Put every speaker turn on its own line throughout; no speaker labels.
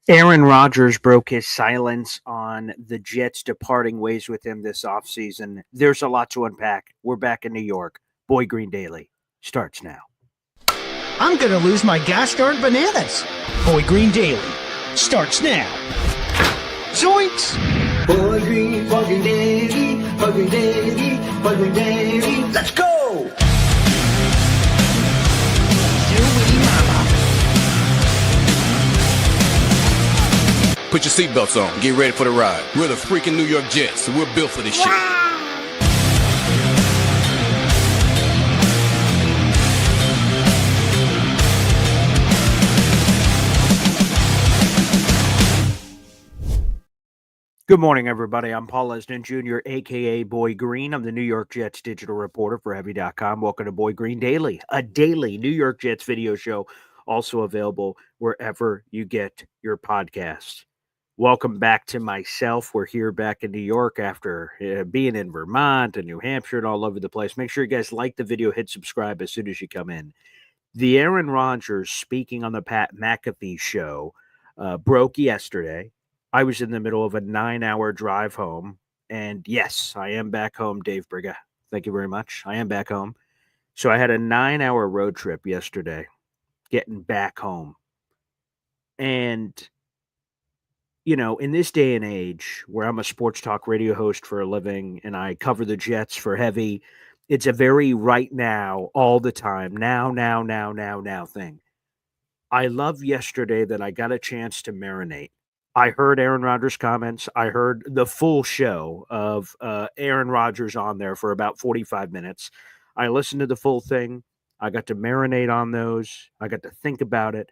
Aaron Rodgers broke his silence on the Jets departing ways with him this offseason. There's a lot to unpack. We're back in New York. Boy Green Daily starts now.
I'm going to lose my gosh darn bananas. Boy Green Daily starts now. Zoinks!
Boy Green Daily, Boy Green Daily, Boy Green Daily. Let's go!
Zooey mama.
Put your seatbelts on. Get ready for the ride. We're the freaking New York Jets. We're built for this shit.
Good morning, everybody. I'm Paul Lesden Jr., a.k.a. Boy Green. I'm the New York Jets digital reporter for Heavy.com. Welcome to Boy Green Daily, a daily New York Jets video show, also available wherever you get your podcasts. Welcome back to myself. We're here back in New York after being in Vermont and New Hampshire and all over the place. Make sure you guys like the video, hit subscribe as soon as you come in. The Aaron Rodgers speaking on the Pat McAfee show broke yesterday. I was in the middle of a 9-hour drive home. And yes, I am back home, Dave Briga. Thank you very much. I am back home. So I had a 9-hour road trip yesterday getting back home. And you know, in this day and age where I'm a sports talk radio host for a living and I cover the Jets for Heavy, it's a very right now, all the time, now thing. I love yesterday that I got a chance to marinate. I heard Aaron Rodgers' comments. I heard the full show of Aaron Rodgers on there for about 45 minutes. I listened to the full thing. I got to marinate on those. I got to think about it.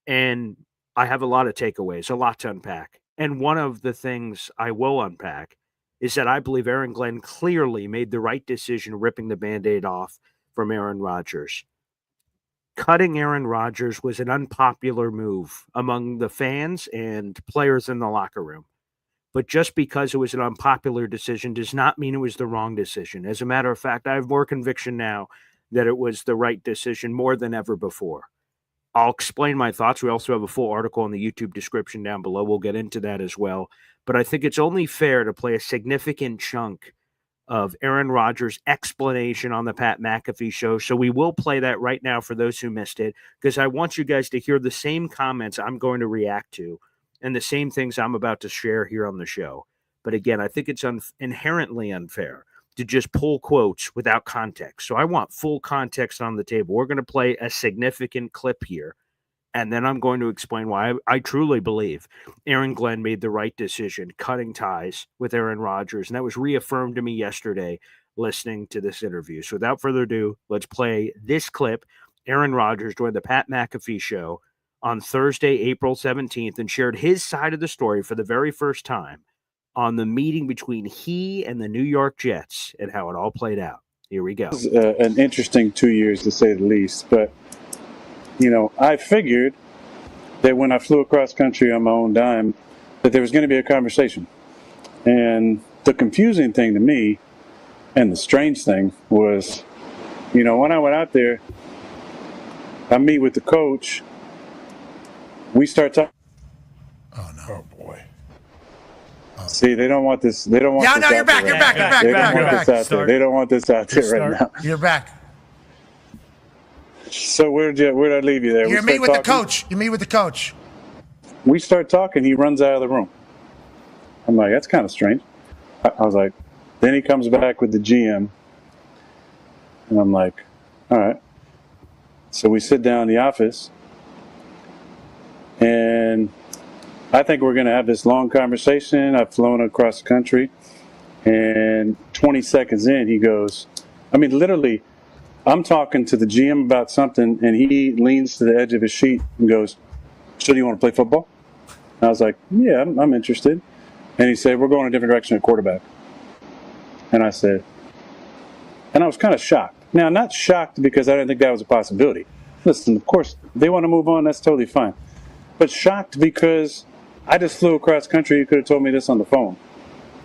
And I have a lot of takeaways, a lot to unpack. And one of the things I will unpack is that I believe Aaron Glenn clearly made the right decision ripping the Band-Aid off from Aaron Rodgers. Cutting Aaron Rodgers was an unpopular move among the fans and players in the locker room. But just because it was an unpopular decision does not mean it was the wrong decision. As a matter of fact, I have more conviction now that it was the right decision more than ever before. I'll explain my thoughts. We also have a full article in the YouTube description down below. We'll get into that as well. But I think it's only fair to play a significant chunk of Aaron Rodgers' explanation on the Pat McAfee show. So we will play that right now for those who missed it, because I want you guys to hear the same comments I'm going to react to and the same things I'm about to share here on the show. But again, I think it's inherently unfair to just pull quotes without context. So I want full context on the table. We're going to play a significant clip here, and then I'm going to explain why I truly believe Aaron Glenn made the right decision cutting ties with Aaron Rodgers, and that was reaffirmed to me yesterday listening to this interview. So without further ado, let's play this clip. Aaron Rodgers joined the Pat McAfee show on Thursday, April 17th, and shared his side of the story for the very first time on the meeting between he and the New York Jets and how it all played out. Here we go.
It was an interesting 2 years, to say the least. But, you know, I figured that when I flew across country on my own dime, that there was going to be a conversation. And the confusing thing to me and the strange thing was, you know, when I went out there, I meet with the coach. We start talking.
Oh, no. Oh, boy.
See, they don't want this. They don't want.
No, you're back. You're back.
They don't want this out there. They don't want this out there right now.
You're back.
So where did I leave you there?
You meet with the coach. You meet with the coach.
We start talking. He runs out of the room. I'm like, that's kind of strange. I was like, then he comes back with the GM, and I'm like, all right. So we sit down in the office, and I think we're going to have this long conversation. I've flown across the country, and 20 seconds in, he goes, I mean, literally, I'm talking to the GM about something, and he leans to the edge of his seat and goes, so do you want to play football? And I was like, yeah, I'm interested. And he said, we're going a different direction at quarterback. And I said, and I was kind of shocked. Now, not shocked because I didn't think that was a possibility. Listen, of course, if they want to move on, that's totally fine. But shocked because I just flew across country. You could have told me this on the phone.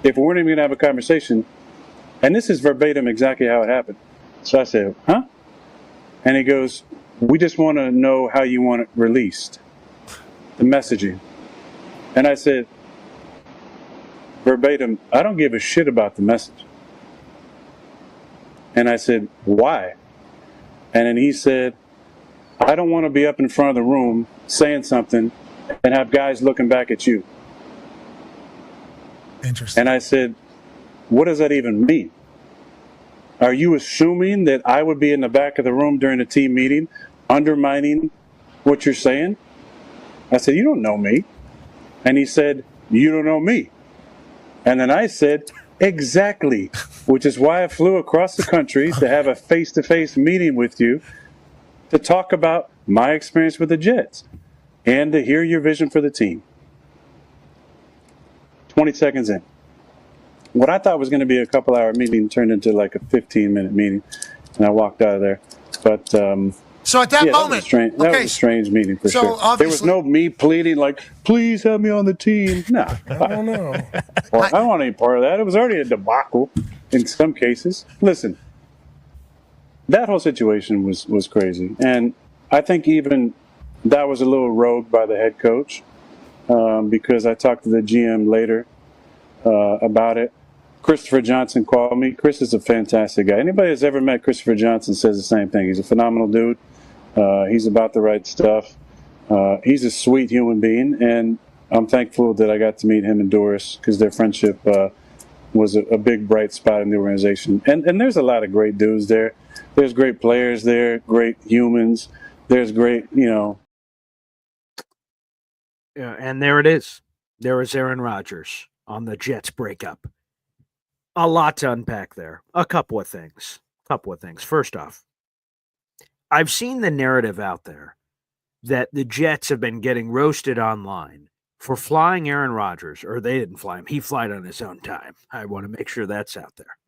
If we weren't even going to have a conversation, and this is verbatim exactly how it happened. So I said, huh? And he goes, we just want to know how you want it released, the messaging. And I said, verbatim, I don't give a shit about the message. And I said, why? And then he said, I don't want to be up in front of the room saying something and have guys looking back at you.
Interesting.
And I said, what does that even mean? Are you assuming that I would be in the back of the room during a team meeting undermining what you're saying? I said, you don't know me. And he said, you don't know me. And then I said, exactly, which is why I flew across the country to have a face-to-face meeting with you to talk about my experience with the Jets and to hear your vision for the team. 20 seconds in. What I thought was going to be a couple-hour meeting turned into like a 15-minute meeting, and I walked out of there. But
So at that
yeah,
moment,
that was a strange meeting for
so
sure. There was
obviously-
no me pleading like, please have me on the team. No,
I don't know.
I don't want any part of that. It was already a debacle in some cases. Listen, that whole situation was crazy. And I think even that was a little rogue by the head coach because I talked to the GM later about it. Christopher Johnson called me. Chris is a fantastic guy. Anybody that's ever met Christopher Johnson says the same thing. He's a phenomenal dude. He's about the right stuff. He's a sweet human being, and I'm thankful that I got to meet him and Doris because their friendship was a big bright spot in the organization. And there's a lot of great dudes there. There's great players there, great humans. There's great,
Yeah, and there it is. There is Aaron Rodgers on the Jets breakup. A lot to unpack there. A couple of things. First off, I've seen the narrative out there that the Jets have been getting roasted online for flying Aaron Rodgers, or they didn't fly him. He flied on his own time. I want to make sure that's out there.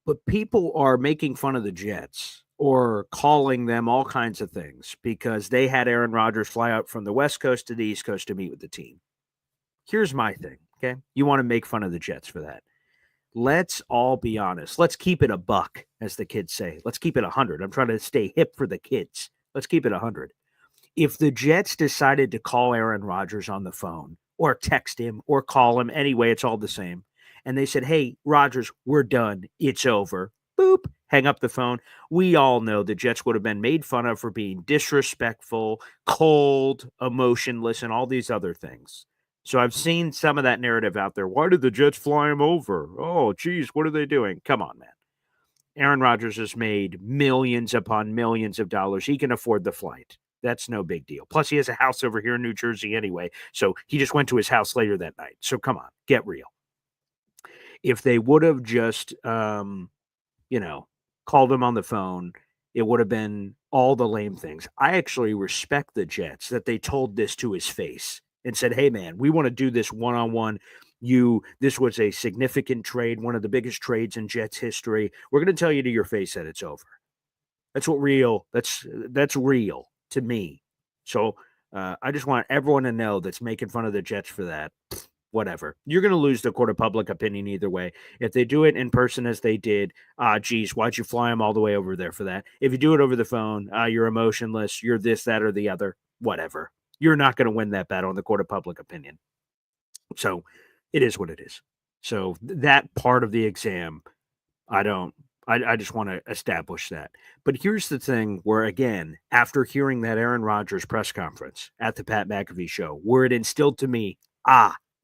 But people are making fun of the Jets or calling them all kinds of things because they had Aaron Rodgers fly out from the West Coast to the East Coast to meet with the team. Here's my thing, okay? You want to make fun of the Jets for that. Let's all be honest. Let's keep it a buck, as the kids say. Let's keep it 100. I'm trying to stay hip for the kids. Let's keep it 100. If the Jets decided to call Aaron Rodgers on the phone or text him or call him, anyway, it's all the same, and they said, hey, Rodgers, we're done. It's over. Boop. Hang up the phone. We all know the Jets would have been made fun of for being disrespectful, cold, emotionless, and all these other things. So I've seen some of that narrative out there. Why did the Jets fly him over? Oh, geez, what are they doing? Come on, man. Aaron Rodgers has made millions upon millions of dollars. He can afford the flight. That's no big deal. Plus, he has a house over here in New Jersey anyway. So he just went to his house later that night. So come on, get real. If they would have just, called him on the phone, it would have been all the lame things. I actually respect the Jets that they told this to his face and said, hey, man, we want to do this one-on-one. This was a significant trade, one of the biggest trades in Jets history. We're going to tell you to your face that it's over. That's real to me. So I just want everyone to know that's making fun of the Jets for that. Whatever. You're going to lose the court of public opinion either way. If they do it in person as they did, geez, why'd you fly them all the way over there for that? If you do it over the phone, you're emotionless, you're this, that, or the other, whatever. You're not going to win that battle in the court of public opinion. So it is what it is. So that part of the exam, I just want to establish that. But here's the thing where, again, after hearing that Aaron Rodgers press conference at the Pat McAfee show, where it instilled to me,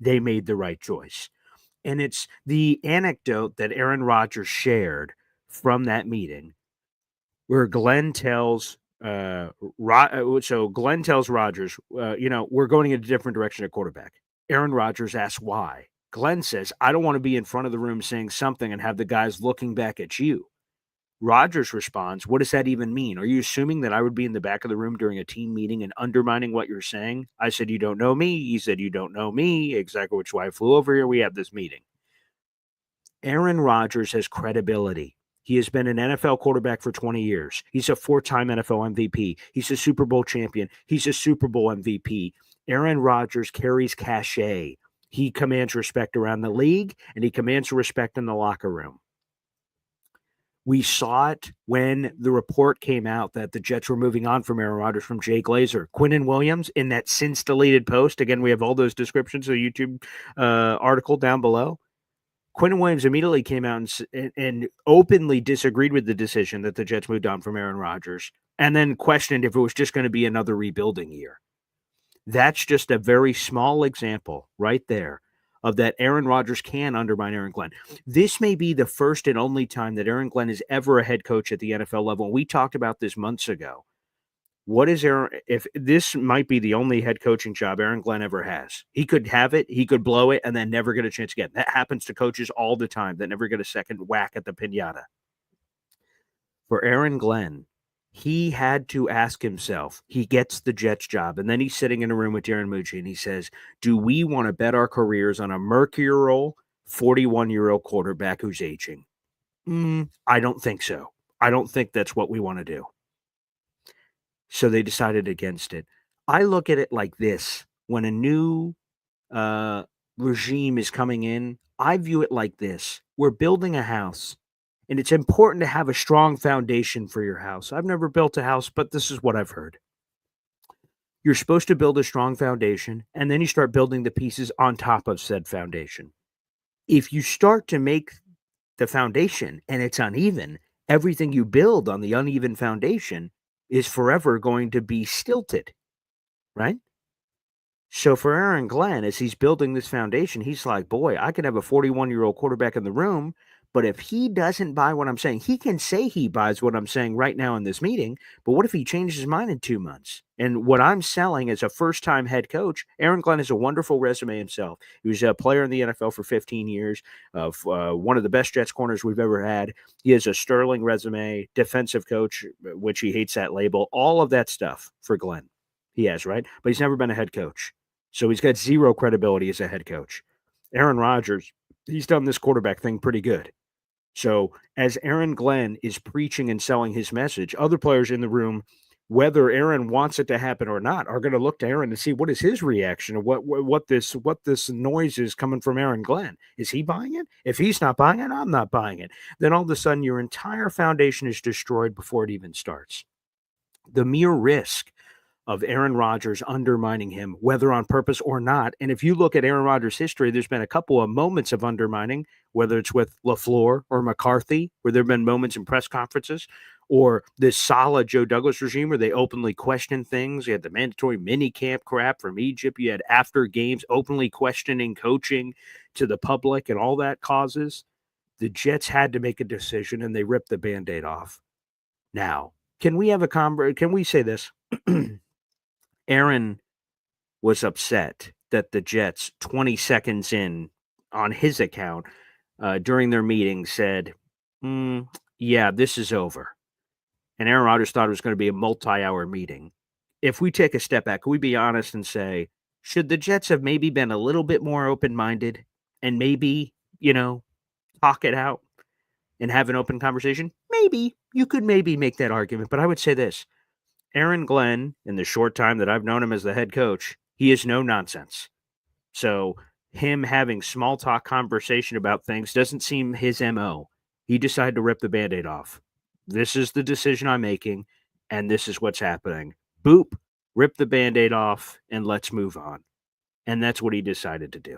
they made the right choice. And it's the anecdote that Aaron Rodgers shared from that meeting where Glenn tells Rodgers, we're going in a different direction at quarterback. Aaron Rodgers asks why. Glenn says, I don't want to be in front of the room saying something and have the guys looking back at you. Rodgers responds, what does that even mean? Are you assuming that I would be in the back of the room during a team meeting and undermining what you're saying? I said, you don't know me. He said, you don't know me. Exactly, which is why I flew over here. We have this meeting. Aaron Rodgers has credibility. He has been an NFL quarterback for 20 years. He's a 4-time NFL MVP. He's a Super Bowl champion. He's a Super Bowl MVP. Aaron Rodgers carries cachet. He commands respect around the league, and he commands respect in the locker room. We saw it when the report came out that the Jets were moving on from Aaron Rodgers from Jay Glazer. Quinnen Williams in that since deleted post. Again, we have all those descriptions of the YouTube article down below. Quinnen Williams immediately came out and openly disagreed with the decision that the Jets moved on from Aaron Rodgers, and then questioned if it was just going to be another rebuilding year. That's just a very small example right there of that Aaron Rodgers can undermine Aaron Glenn. This may be the first and only time that Aaron Glenn is ever a head coach at the NFL level. And we talked about this months ago. What is Aaron? If this might be the only head coaching job Aaron Glenn ever has, he could have it, he could blow it, and then never get a chance again. That happens to coaches all the time that never get a second whack at the pinata. For Aaron Glenn, he had to ask himself, he gets the Jets job, and then he's sitting in a room with Darren Mucci, and he says, do we want to bet our careers on a mercurial 41-year-old quarterback who's aging? I don't think so. I don't think that's what we want to do. So they decided against it. I look at it like this. When a new regime is coming in, I view it like this. We're building a house. And it's important to have a strong foundation for your house. I've never built a house, but this is what I've heard. You're supposed to build a strong foundation, and then you start building the pieces on top of said foundation. If you start to make the foundation and it's uneven, everything you build on the uneven foundation is forever going to be stilted, right? So for Aaron Glenn, as he's building this foundation, he's like, boy, I can have a 41-year-old quarterback in the room, but if he doesn't buy what I'm saying, he can say he buys what I'm saying right now in this meeting, but what if he changes his mind in 2 months? And what I'm selling as a first-time head coach, Aaron Glenn has a wonderful resume himself. He was a player in the NFL for 15 years, one of the best Jets corners we've ever had. He has a sterling resume, defensive coach, which he hates that label, all of that stuff for Glenn. He has, right? But he's never been a head coach. So he's got zero credibility as a head coach. Aaron Rodgers, he's done this quarterback thing pretty good. So as Aaron Glenn is preaching and selling his message, other players in the room, whether Aaron wants it to happen or not, are going to look to Aaron to see what is his reaction, or what this noise is coming from Aaron Glenn. Is he buying it? If he's not buying it, I'm not buying it. Then all of a sudden your entire foundation is destroyed before it even starts. The mere risk of Aaron Rodgers undermining him, whether on purpose or not. And if you look at Aaron Rodgers' history, there's been a couple of moments of undermining, whether it's with LaFleur or McCarthy, where there have been moments in press conferences, or this solid Joe Douglas regime where they openly question things. You had the mandatory mini camp crap from Egypt. You had after games openly questioning coaching to the public and all that causes. The Jets had to make a decision, and they ripped the Band-Aid off. Now, can we say this? Aaron was upset that the Jets, 20 seconds in on his account during their meeting, said, yeah, this is over. And Aaron Rodgers thought it was going to be a multi-hour meeting. If we take a step back, can we be honest and say, should the Jets have maybe been a little bit more open-minded and maybe, talk it out and have an open conversation? Maybe. You could maybe make that argument, but I would say this. Aaron Glenn, in the short time that I've known him as the head coach, he is no nonsense. So him having small talk conversation about things doesn't seem his MO. He decided to rip the Band-Aid off. This is the decision I'm making, and this is what's happening. Boop, rip the Band-Aid off, and let's move on. And that's what he decided to do.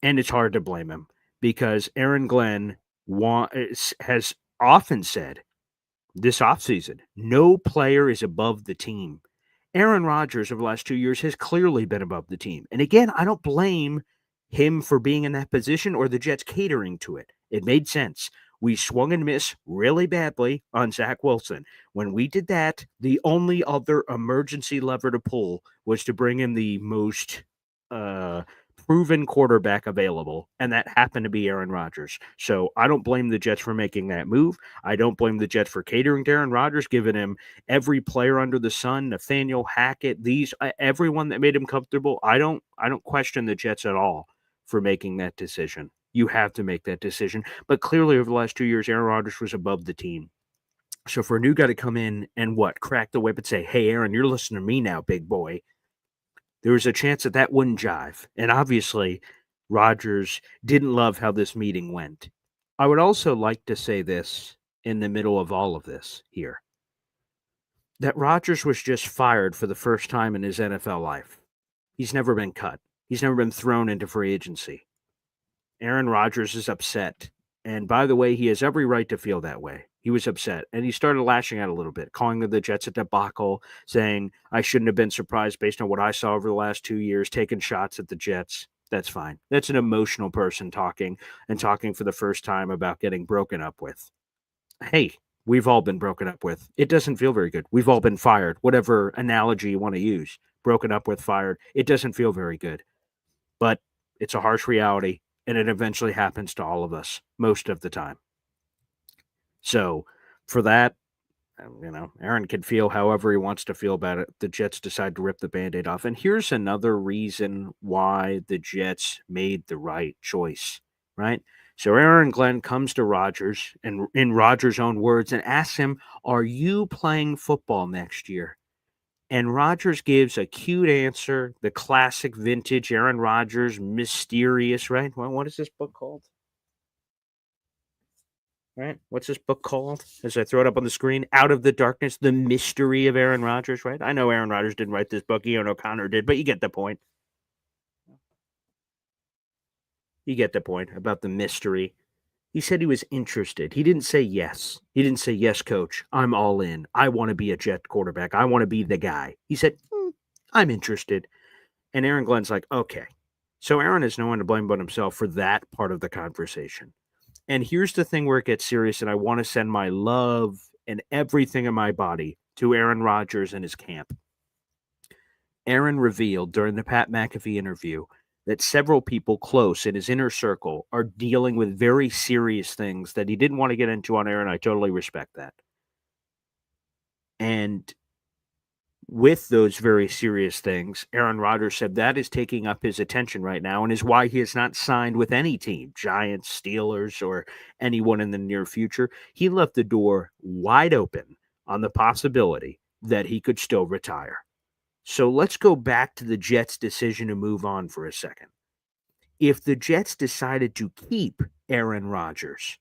And it's hard to blame him, because Aaron Glenn has often said, this offseason, no player is above the team. Aaron Rodgers over the last 2 years has clearly been above the team. And again, I don't blame him for being in that position or the Jets catering to it. It made sense. We swung and missed really badly on Zach Wilson. When we did that, the only other emergency lever to pull was to bring in the most proven quarterback available, and that happened to be Aaron Rodgers. So I don't blame the Jets for making that move. I don't blame the Jets for catering to Aaron Rodgers, giving him every player under the sun, Nathaniel Hackett, everyone that made him comfortable. I don't question the Jets at all for making that decision. You have to make that decision. But clearly over the last 2 years, Aaron Rodgers was above the team. So for a new guy to come in and crack the whip and say, hey, Aaron, you're listening to me now, big boy. There was a chance that wouldn't jive. And obviously, Rodgers didn't love how this meeting went. I would also like to say this in the middle of all of this here. That Rodgers was just fired for the first time in his NFL life. He's never been cut. He's never been thrown into free agency. Aaron Rodgers is upset. And by the way, he has every right to feel that way. He was upset. And he started lashing out a little bit, calling the Jets a debacle, saying, I shouldn't have been surprised based on what I saw over the last 2 years, taking shots at the Jets. That's fine. That's an emotional person talking for the first time about getting broken up with. Hey, we've all been broken up with. It doesn't feel very good. We've all been fired, whatever analogy you want to use. Broken up with, fired. It doesn't feel very good. But it's a harsh reality, and it eventually happens to all of us most of the time. So for that, Aaron can feel however he wants to feel about it. The Jets decide to rip the Band-Aid off. And here's another reason why the Jets made the right choice, right? So Aaron Glenn comes to Rodgers, and in Rodgers' own words, and asks him, are you playing football next year? And Rodgers gives a cute answer, the classic vintage Aaron Rodgers, mysterious, right? Well, what is this book called? Right? What's this book called? As I throw it up on the screen, Out of the Darkness, The Mystery of Aaron Rodgers, right? I know Aaron Rodgers didn't write this book. Ian O'Connor did, but you get the point. You get the point about the mystery. He said he was interested. He didn't say yes. He didn't say, yes, coach, I'm all in. I want to be a Jet quarterback. I want to be the guy. He said, I'm interested. And Aaron Glenn's like, okay. So Aaron has no one to blame but himself for that part of the conversation. And here's the thing where it gets serious, and I want to send my love and everything in my body to Aaron Rodgers and his camp. Aaron revealed during the Pat McAfee interview that several people close in his inner circle are dealing with very serious things that he didn't want to get into on air, and I totally respect that. And with those very serious things, Aaron Rodgers said that is taking up his attention right now and is why he has not signed with any team, Giants, Steelers, or anyone in the near future. He left the door wide open on the possibility that he could still retire. So let's go back to the Jets' decision to move on for a second. If the Jets decided to keep Aaron Rodgers,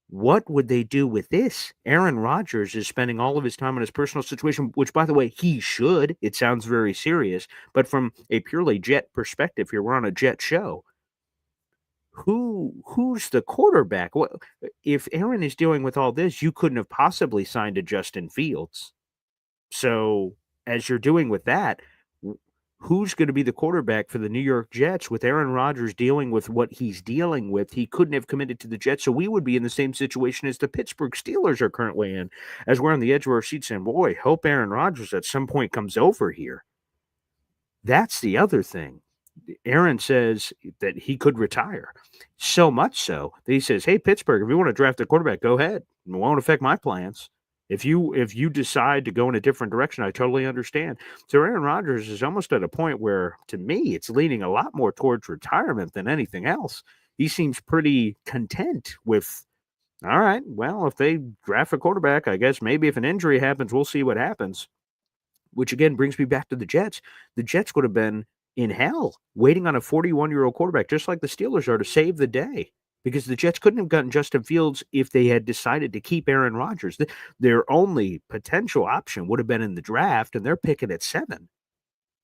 what would they do with this? Aaron Rodgers is spending all of his time on his personal situation, which, by the way, he should. It sounds very serious. But from a purely Jet perspective here, we're on a Jet show. Who's the quarterback? What, if Aaron is dealing with all this, you couldn't have possibly signed a Justin Fields. So as you're doing with that, who's going to be the quarterback for the New York Jets with Aaron Rodgers dealing with what he's dealing with? He couldn't have committed to the Jets, so we would be in the same situation as the Pittsburgh Steelers are currently in, as we're on the edge of our seat saying, boy, hope Aaron Rodgers at some point comes over here. That's the other thing. Aaron says that he could retire. So much so that he says, hey, Pittsburgh, if you want to draft a quarterback, go ahead. It won't affect my plans. If you decide to go in a different direction, I totally understand. So Aaron Rodgers is almost at a point where, to me, it's leaning a lot more towards retirement than anything else. He seems pretty content with, all right, well, if they draft a quarterback, I guess maybe if an injury happens, we'll see what happens. Which, again, brings me back to the Jets. The Jets would have been in hell waiting on a 41-year-old quarterback, just like the Steelers are, to save the day. Because the Jets couldn't have gotten Justin Fields if they had decided to keep Aaron Rodgers. Their only potential option would have been in the draft, and they're picking at 7.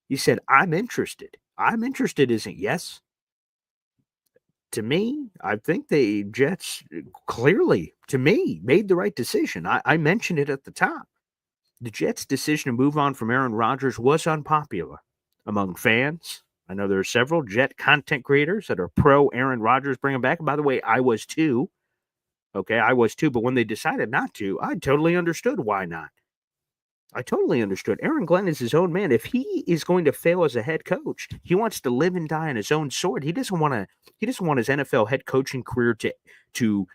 He said, I'm interested. I'm interested isn't yes. To me, I think the Jets clearly, to me, made the right decision. I mentioned it at the top. The Jets' decision to move on from Aaron Rodgers was unpopular among fans. I know there are several Jet content creators that are pro Aaron Rodgers bringing back. And by the way, I was too. Okay, I was too. But when they decided not to, I totally understood why not. I totally understood. Aaron Glenn is his own man. If he is going to fail as a head coach, he wants to live and die on his own sword. He doesn't want his NFL head coaching career to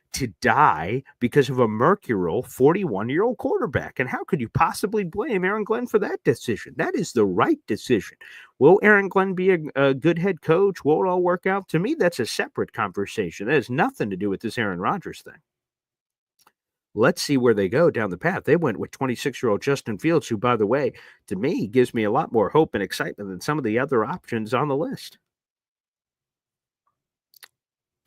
die because of a mercurial 41-year-old quarterback. And how could you possibly blame Aaron Glenn for that decision? That is the right decision. Will Aaron Glenn be a good head coach? Will it all work out? To me, that's a separate conversation. That has nothing to do with this Aaron Rodgers thing. Let's see where they go down the path. They went with 26-year-old Justin Fields, who, by the way, to me, gives me a lot more hope and excitement than some of the other options on the list.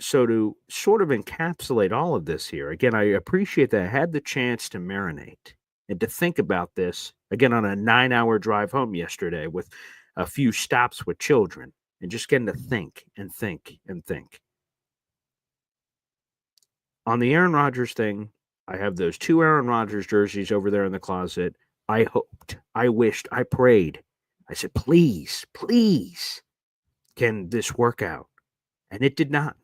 So to sort of encapsulate all of this here, again, I appreciate that I had the chance to marinate and to think about this again on a 9-hour drive home yesterday with a few stops with children and just getting to think and think and think. On the Aaron Rodgers thing, I have those 2 Aaron Rodgers jerseys over there in the closet. I hoped, I wished, I prayed. I said, please, please, can this work out? And it did not.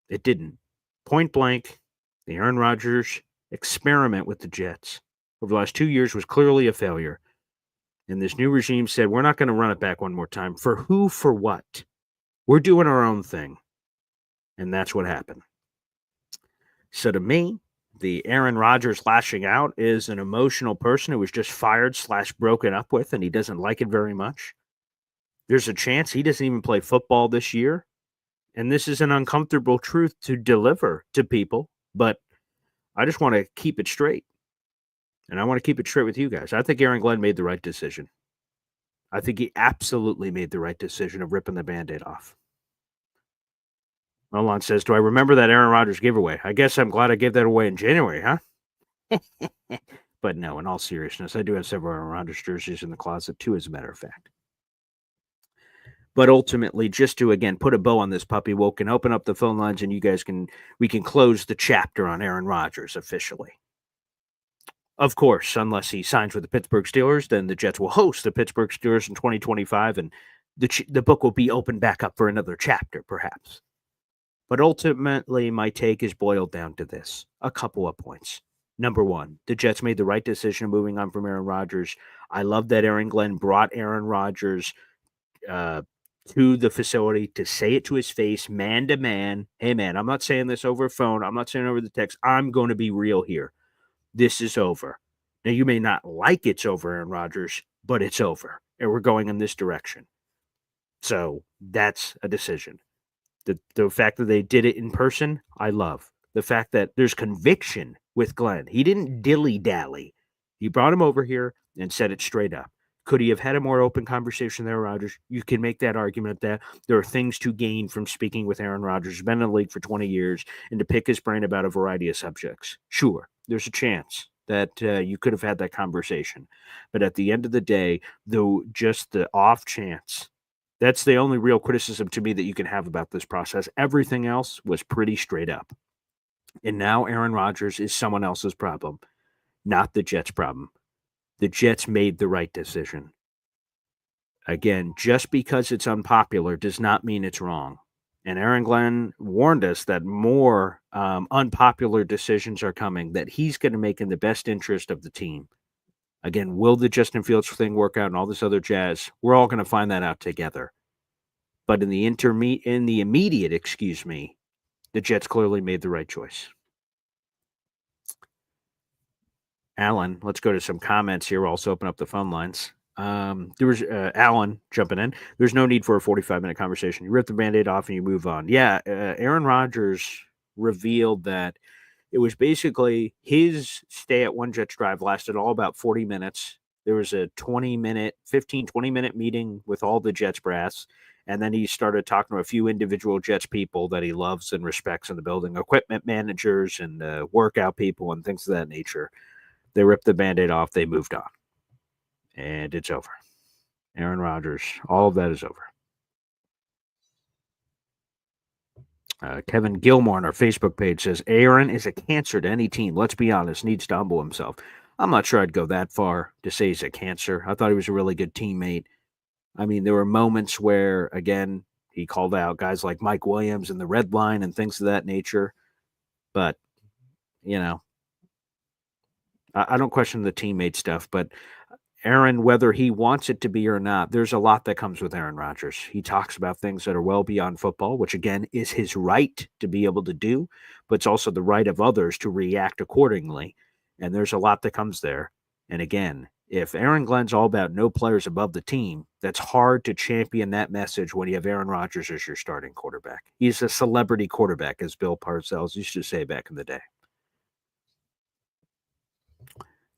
It didn't. Point blank, the Aaron Rodgers experiment with the Jets over the last 2 years was clearly a failure. And this new regime said, we're not going to run it back one more time. For who, for what? We're doing our own thing. And that's what happened. So to me, the Aaron Rodgers lashing out is an emotional person who was just fired / broken up with, and he doesn't like it very much. There's a chance he doesn't even play football this year. And this is an uncomfortable truth to deliver to people, but I just want to keep it straight. And I want to keep it straight with you guys. I think Aaron Glenn made the right decision. I think he absolutely made the right decision of ripping the Band-Aid off. Milan says, do I remember that Aaron Rodgers giveaway? I guess I'm glad I gave that away in January, huh? But no, in all seriousness, I do have several Aaron Rodgers jerseys in the closet too, as a matter of fact. But ultimately, just to, again, put a bow on this puppy, we can open up the phone lines and we can close the chapter on Aaron Rodgers officially. Of course, unless he signs with the Pittsburgh Steelers, then the Jets will host the Pittsburgh Steelers in 2025, and the book will be opened back up for another chapter, perhaps. But ultimately, my take is boiled down to this. A couple of points. Number one, the Jets made the right decision of moving on from Aaron Rodgers. I love that Aaron Glenn brought Aaron Rodgers to the facility to say it to his face, man to man. Hey, man, I'm not saying this over phone. I'm not saying over the text. I'm going to be real here. This is over. Now, you may not like it's over, Aaron Rodgers, but it's over. And we're going in this direction. So that's a decision. The fact that they did it in person, I love. The fact that there's conviction with Glenn. He didn't dilly-dally. He brought him over here and said it straight up. Could he have had a more open conversation there, Rodgers? You can make that argument that there are things to gain from speaking with Aaron Rodgers, who's been in the league for 20 years, and to pick his brain about a variety of subjects. Sure, there's a chance that you could have had that conversation. But at the end of the day, though, just the off chance, that's the only real criticism to me that you can have about this process. Everything else was pretty straight up. And now Aaron Rodgers is someone else's problem, not the Jets' problem. The Jets made the right decision. Again, just because it's unpopular does not mean it's wrong. And Aaron Glenn warned us that more unpopular decisions are coming, that he's going to make in the best interest of the team. Again, will the Justin Fields thing work out and all this other jazz? We're all going to find that out together. But in the immediate, the Jets clearly made the right choice. Alan, let's go to some comments here. We'll also open up the phone lines. There was Alan jumping in. There's no need for a 45-minute conversation. You rip the Band-Aid off and you move on. Yeah, Aaron Rodgers revealed that it was basically his stay at One Jets Drive lasted all about 40 minutes. There was a 20-minute meeting with all the Jets brass. And then he started talking to a few individual Jets people that he loves and respects in the building, equipment managers and workout people and things of that nature. They ripped the Band-Aid off. They moved on. And it's over. Aaron Rodgers, all of that is over. Kevin Gilmore on our Facebook page says, Aaron is a cancer to any team. Let's be honest, needs to humble himself. I'm not sure I'd go that far to say he's a cancer. I thought he was a really good teammate. I mean, there were moments where, again, he called out guys like Mike Williams and the red line and things of that nature. But, I don't question the teammate stuff, but Aaron, whether he wants it to be or not, there's a lot that comes with Aaron Rodgers. He talks about things that are well beyond football, which, again, is his right to be able to do, but it's also the right of others to react accordingly. And there's a lot that comes there. And, again, if Aaron Glenn's all about no players above the team, that's hard to champion that message when you have Aaron Rodgers as your starting quarterback. He's a celebrity quarterback, as Bill Parcells used to say back in the day.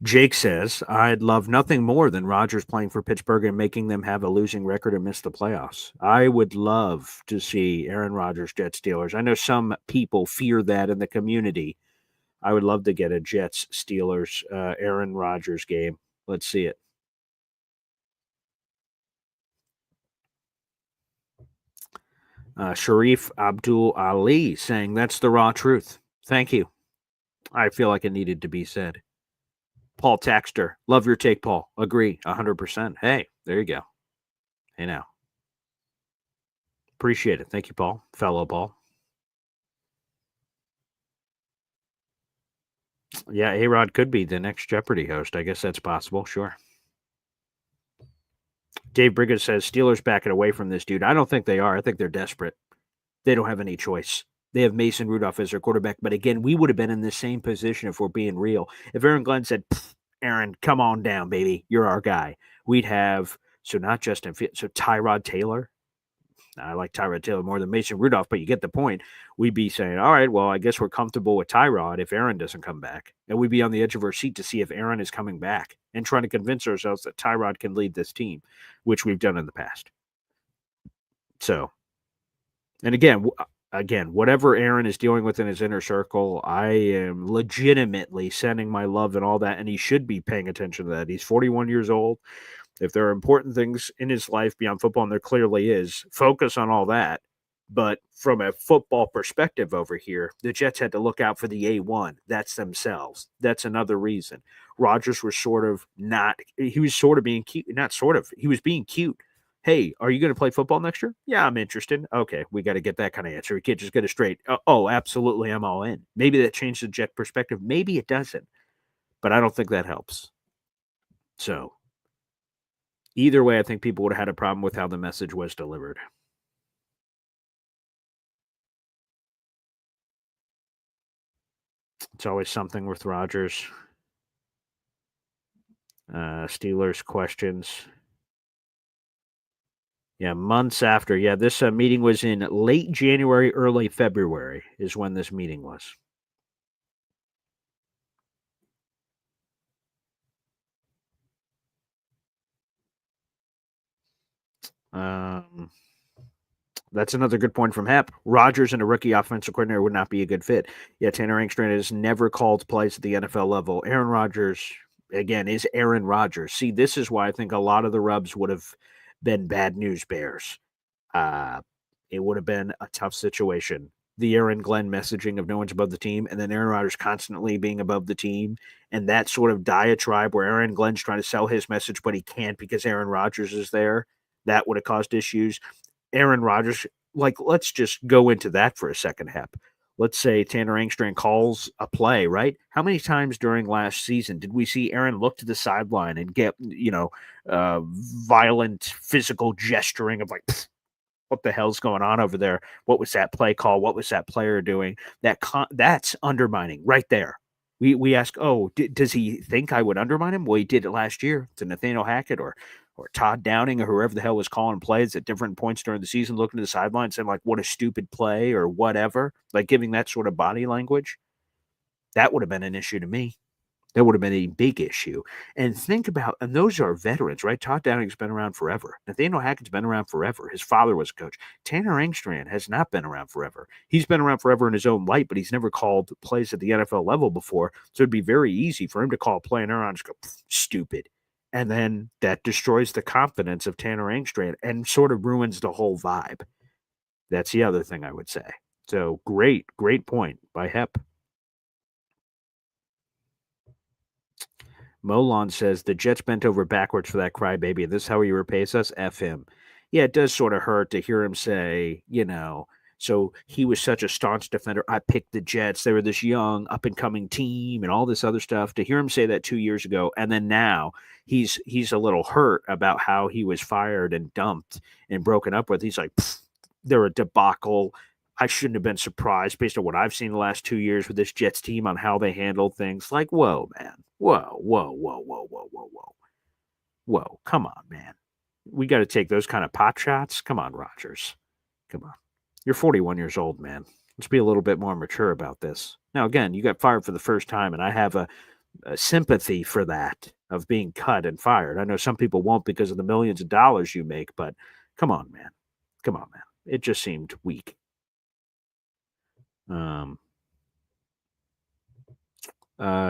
Jake says, I'd love nothing more than Rodgers playing for Pittsburgh and making them have a losing record and miss the playoffs. I would love to see Aaron Rodgers, Jets, Steelers. I know some people fear that in the community. I would love to get a Jets, Steelers, Aaron Rodgers game. Let's see it. Sharif Abdul Ali saying, that's the raw truth. Thank you. I feel like it needed to be said. Paul Taxter, love your take, Paul. Agree, 100%. Hey, there you go. Hey, now. Appreciate it. Thank you, Paul. Fellow Paul. Yeah, A-Rod could be the next Jeopardy host. I guess that's possible. Sure. Dave Briggett says, Steelers backing away from this dude. I don't think they are. I think they're desperate. They don't have any choice. They have Mason Rudolph as their quarterback. But again, we would have been in the same position if we're being real. If Aaron Glenn said, Aaron, come on down, baby. You're our guy. We'd have, so not Justin Fields, so Tyrod Taylor. I like Tyrod Taylor more than Mason Rudolph, but you get the point. We'd be saying, all right, well, I guess we're comfortable with Tyrod if Aaron doesn't come back. And we'd be on the edge of our seat to see if Aaron is coming back and trying to convince ourselves that Tyrod can lead this team, which we've done in the past. So, and again, whatever Aaron is dealing with in his inner circle, I am legitimately sending my love and all that, and he should be paying attention to that. He's 41 years old. If there are important things in his life beyond football, and there clearly is, focus on all that. But from a football perspective over here, the Jets had to look out for the A1. That's themselves. That's another reason. Rodgers was he was sort of being cute. Not sort of. He was being cute. Hey, are you going to play football next year? Yeah, I'm interested. Okay, we got to get that kind of answer. We can't just get it straight. Oh, absolutely, I'm all in. Maybe that changed the Jet perspective. Maybe it doesn't. But I don't think that helps. So, either way, I think people would have had a problem with how the message was delivered. It's always something with Rodgers. Steelers questions. Yeah, months after. Yeah, this meeting was in late January, early February is when this meeting was. That's another good point from Hep. Rodgers and a rookie offensive coordinator would not be a good fit. Yeah, Tanner Engstrand has never called plays at the NFL level. Aaron Rodgers, again, is Aaron Rodgers. See, this is why I think a lot of the rubs would have been bad news bears. It would have been a tough situation. The Aaron Glenn messaging of no one's above the team, and then Aaron Rodgers constantly being above the team, and that sort of diatribe where Aaron Glenn's trying to sell his message, but he can't because Aaron Rodgers is there. That would have caused issues. Aaron Rodgers, let's just go into that for a second, Hep. Let's say Tanner Engstrand calls a play, right? How many times during last season did we see Aaron look to the sideline and get, violent physical gesturing of what the hell's going on over there? What was that play call? What was that player doing? That's undermining right there. We ask, does he think I would undermine him? Well, he did it last year to Nathaniel Hackett or Todd Downing or whoever the hell was calling plays at different points during the season, looking to the sideline saying, what a stupid play or whatever, giving that sort of body language. That would have been an issue to me. That would have been a big issue. And think about, and those are veterans, right? Todd Downing's been around forever. Nathaniel Hackett's been around forever. His father was a coach. Tanner Engstrand has not been around forever. He's been around forever in his own light, but he's never called plays at the NFL level before. So it'd be very easy for him to call a play and Aaron just go, stupid. And then that destroys the confidence of Tanner Engstrand and sort of ruins the whole vibe. That's the other thing I would say. So great point by Hep. Molon says the Jets bent over backwards for that crybaby. This is how he repays us? F him. Yeah, it does sort of hurt to hear him say, so he was such a staunch defender. I picked the Jets. They were this young, up-and-coming team and all this other stuff. To hear him say that 2 years ago, and then now he's a little hurt about how he was fired and dumped and broken up with. He's like, they're a debacle. I shouldn't have been surprised based on what I've seen the last 2 years with this Jets team on how they handled things. Whoa, man. Whoa. Whoa, come on, man. We got to take those kind of pot shots. Come on, Rodgers. Come on. You're 41 years old, man. Let's be a little bit more mature about this. Now, again, you got fired for the first time, and I have a sympathy for that of being cut and fired. I know some people won't because of the millions of dollars you make, but come on, man. Come on, man. It just seemed weak.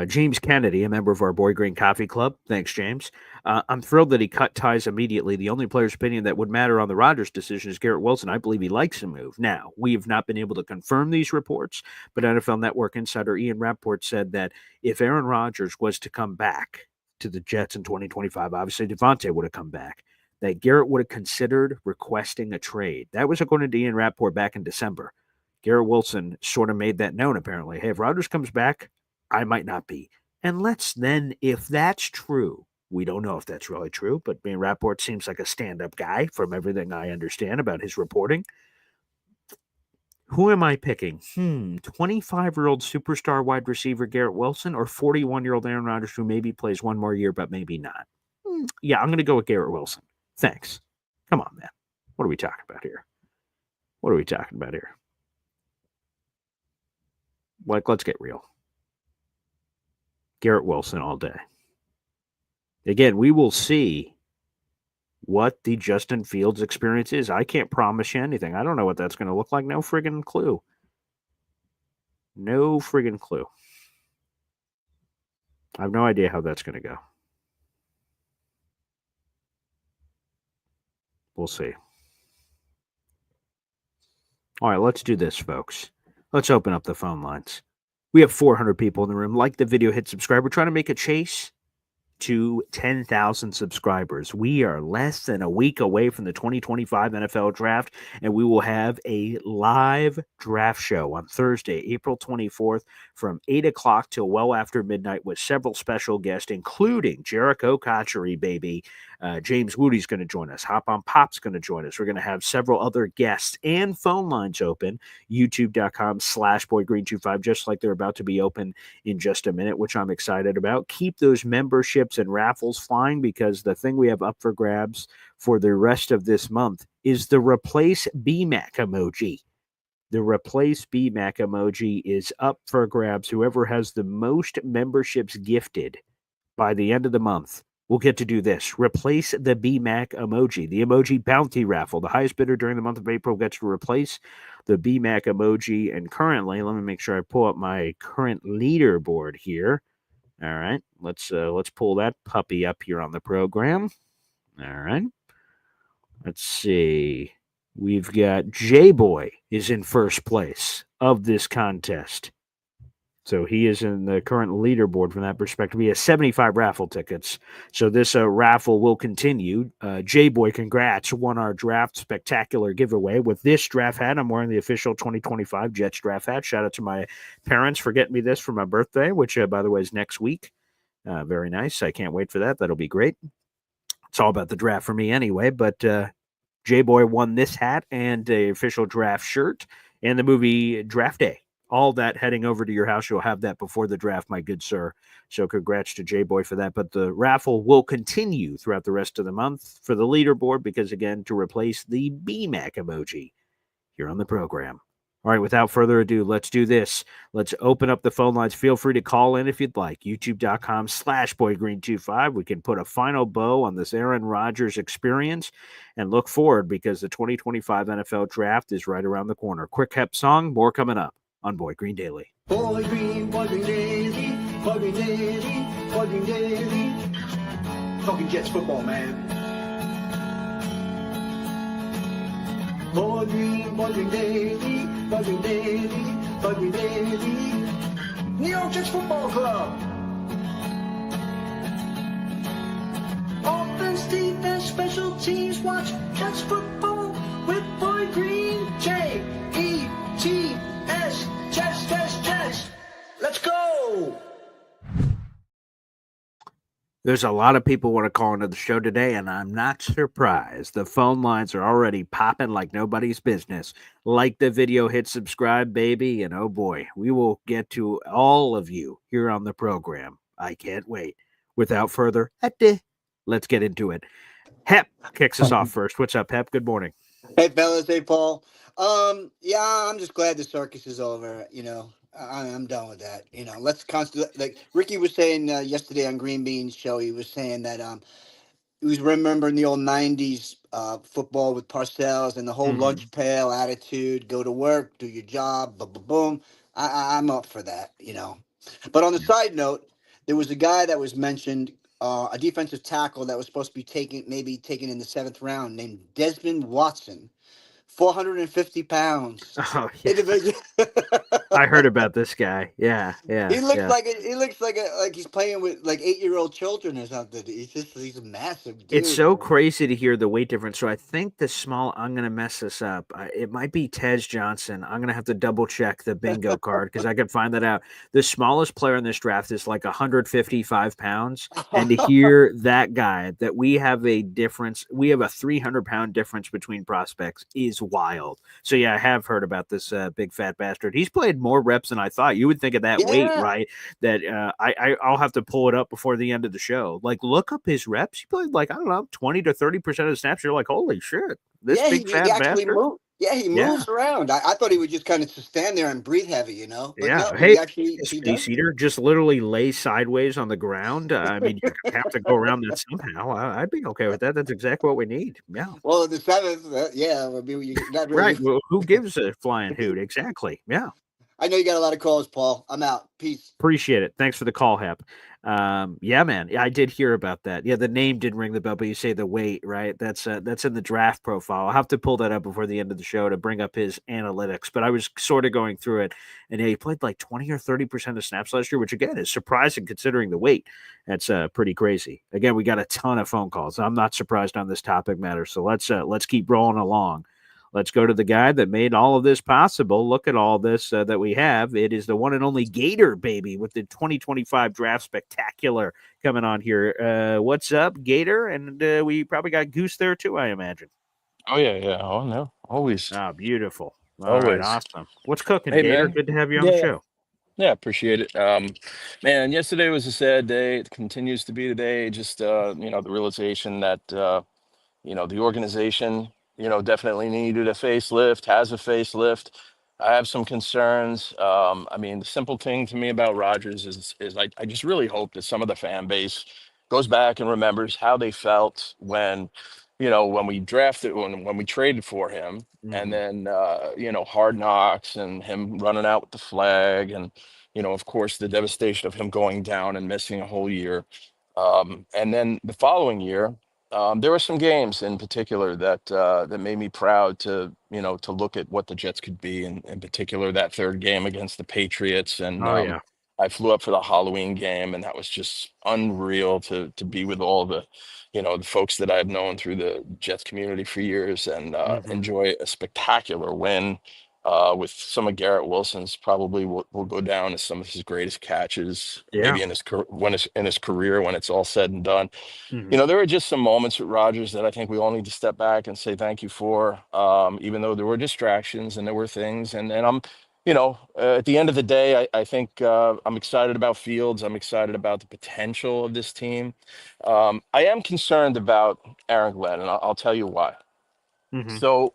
James Kennedy, a member of our Boy Green Coffee Club. Thanks, James. I'm thrilled that he cut ties immediately. The only player's opinion that would matter on the Rodgers decision is Garrett Wilson. I believe he likes the move. Now, we have not been able to confirm these reports, but NFL Network insider Ian Rappaport said that if Aaron Rodgers was to come back to the Jets in 2025, obviously Devontae would have come back, that Garrett would have considered requesting a trade. That was according to Ian Rappaport back in December. Garrett Wilson sort of made that known, apparently. Hey, if Rodgers comes back, I might not be. And let's then, if that's true, we don't know if that's really true, but Ian Rappaport seems like a stand-up guy from everything I understand about his reporting. Who am I picking? 25-year-old superstar wide receiver Garrett Wilson or 41-year-old Aaron Rodgers who maybe plays one more year, but maybe not? Yeah, I'm going to go with Garrett Wilson. Thanks. Come on, man. What are we talking about here? Like, let's get real. Garrett Wilson all day. Again, we will see what the Justin Fields experience is. I can't promise you anything. I don't know what that's going to look like. No friggin' clue. I have no idea how that's going to go. We'll see. All right, let's do this, folks. Let's open up the phone lines. We have 400 people in the room. Like the video, hit subscribe. We're trying to make a chase to 10,000 subscribers. We are less than a week away from the 2025 NFL Draft, and we will have a live draft show on Thursday, April 24th from 8 o'clock till well after midnight with several special guests, including Jericho Cotchery, baby. James Woody's going to join us. Hop on Pop's going to join us. We're going to have several other guests and phone lines open. YouTube.com/BoyGreen25, just like they're about to be open in just a minute, which I'm excited about. Keep those memberships and raffles flying because the thing we have up for grabs for the rest of this month is the Replace BMAC emoji. The Replace BMAC emoji is up for grabs. Whoever has the most memberships gifted by the end of the month will get to do this. Replace the BMAC emoji, the emoji bounty raffle. The highest bidder during the month of April gets to replace the BMAC emoji. And currently, let me make sure I pull up my current leaderboard here. All right, let's pull that puppy up here on the program. All right, let's see. We've got J-Boy is in first place of this contest. So he is in the current leaderboard from that perspective. He has 75 raffle tickets. So this raffle will continue. J-Boy, congrats, won our draft spectacular giveaway. With this draft hat, I'm wearing the official 2025 Jets draft hat. Shout out to my parents for getting me this for my birthday, which, by the way, is next week. Very nice. I can't wait for that. That'll be great. It's all about the draft for me anyway. But J-Boy won this hat and the official draft shirt and the movie Draft Day. All that heading over to your house. You'll have that before the draft, my good sir. So congrats to J-Boy for that. But the raffle will continue throughout the rest of the month for the leaderboard because, again, to replace the BMAC emoji here on the program. All right, without further ado, let's do this. Let's open up the phone lines. Feel free to call in if you'd like. YouTube.com/BoyGreen25. We can put a final bow on this Aaron Rodgers experience and look forward because the 2025 NFL Draft is right around the corner. Quick Hep song, more coming up on Boy Green Daily.
Boy Green Daily, Boy Green Daily, Boy Green Daily. Talking Jets football, man. Boy Green Daily, Boy Green Daily, Boy Green Daily. New York Jets Football Club. Offense, defense, special teams, watch Jets football with Boy Green. J-E-T-S, Jets. Let's go.
There's a lot of people want to call into the show today, and I'm not surprised. The phone lines are already popping like nobody's business. Like the video, hit subscribe, baby, and oh boy, we will get to all of you here on the program. I can't wait. Without further ado, let's get into it. Hep kicks us off first. What's up, Hep? Good morning.
Hey, fellas. Hey, Paul. Yeah, I'm just glad the circus is over. You know, I'm done with that. Let's constantly, like Ricky was saying yesterday on Green Bean's show. He was saying that he was remembering the old '90s football with Parcells and the whole
Mhm.
lunch pail attitude. Go to work, do your job, boom, boom, boom. I'm up for that. But on the
Yeah.
side note, there was a guy that was mentioned, a defensive tackle that was supposed to be maybe taken in the seventh round, named Desmond Watson, 450 pounds.
Oh yeah.
Individual.
I heard about this guy. Yeah, yeah, yeah.
He looks like he's playing with like 8-year-old children or something. He's a massive
It's
dude,
so
man.
crazy to hear the weight difference. So I think the small. I'm gonna mess this up. It might be Tez Johnson. I'm gonna have to double check the bingo card because I could find that out. The smallest player in this draft is like 155 pounds, and to hear that guy that we have a difference, we have a 300-pound difference between prospects is wild. So yeah, I have heard about this big fat bastard. He's played more reps than I thought. You would think of that weight,
Yeah,
right? That I'll have to pull it up before the end of the show. Like look up his reps. He played like I don't know 20 to 30% of the snaps. You're like holy shit, this
yeah,
big
he
fat
actually
bastard.
moved. Yeah, he
Yeah,
moves around. I thought he would just kind of stand there and breathe heavy. But
yeah.
no,
Hey,
he actually
a
he does.
space eater just literally lay sideways on the ground. I mean, you have to go around that somehow. I'd be okay with that. That's exactly what we need. Yeah,
Well, the seventh, yeah, I mean, not
right.
really.
Well, who gives a flying hoot? Exactly. Yeah.
I know you got a lot of calls, Paul. I'm out. Peace.
Appreciate it. Thanks for the call, Hap. Yeah, man. Yeah, I did hear about that. Yeah, the name didn't ring the bell, but you say the weight, right? That's in the draft profile. I'll have to pull that up before the end of the show to bring up his analytics. But I was sort of going through it, and yeah, he played like 20 or 30% of snaps last year, which again is surprising considering the weight. That's pretty crazy. Again, we got a ton of phone calls. I'm not surprised on this topic matter. So let's keep rolling along. Let's go to the guy that made all of this possible. Look at all this that we have. It is the one and only Gator, baby, with the 2025 draft spectacular coming on here. What's up, Gator? And we probably got Goose there too, I imagine.
Oh yeah, yeah. Oh no, always,
Ah, beautiful. All right,
always.
awesome. What's cooking,
Hey
Gator?
man.
Good to have you on the
Yeah,
show.
yeah. Appreciate it. Man, yesterday was a sad day. It continues to be today. Just the realization that the organization, definitely needed a facelift. Has a facelift. I have some concerns. I mean, the simple thing to me about Rodgers is I just really hope that some of the fan base goes back and remembers how they felt when we drafted when we traded for him, and
Hmm.
then Hard Knocks and him running out with the flag, and of course the devastation of him going down and missing a whole year. And then the following year, there were some games in particular that made me proud to look at what the Jets could be, and in particular that third game against the Patriots. And
Oh yeah.
I flew up for the Halloween game, and that was just unreal to be with all the folks that I've known through the Jets community for years, and
Hmm.
enjoy a spectacular win. With some of Garrett Wilson's probably will go down as some of his greatest catches,
Yeah.
maybe in his career when it's all said and done.
Hmm.
There were just some moments with Rodgers that I think we all need to step back and say thank you for, even though there were distractions and there were things. And at the end of the day, I think I'm excited about Fields. I'm excited about the potential of this team. I am concerned about Aaron Glenn, and I'll tell you why.
Hmm.
So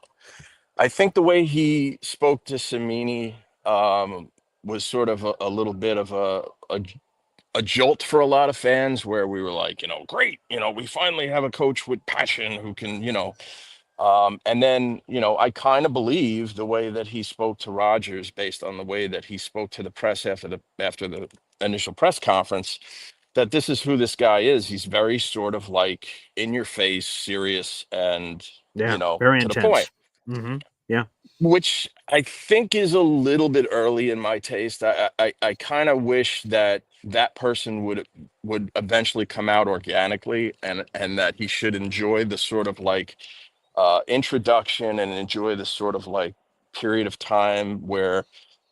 I think the way he spoke to Samini was sort of a little bit of a jolt for a lot of fans, where we were like, great, we finally have a coach with passion who can, and then, I kind of believe the way that he spoke to Rodgers based on the way that he spoke to the press after the initial press conference, that this is who this guy is. He's very sort of like in your face, serious, and,
Yeah. Very
to the point,
intense. Hmm. Yeah.
which I think is a little bit early in my taste. I kind of wish that that person would eventually come out organically, and that he should enjoy the sort of like introduction, and enjoy the sort of like period of time where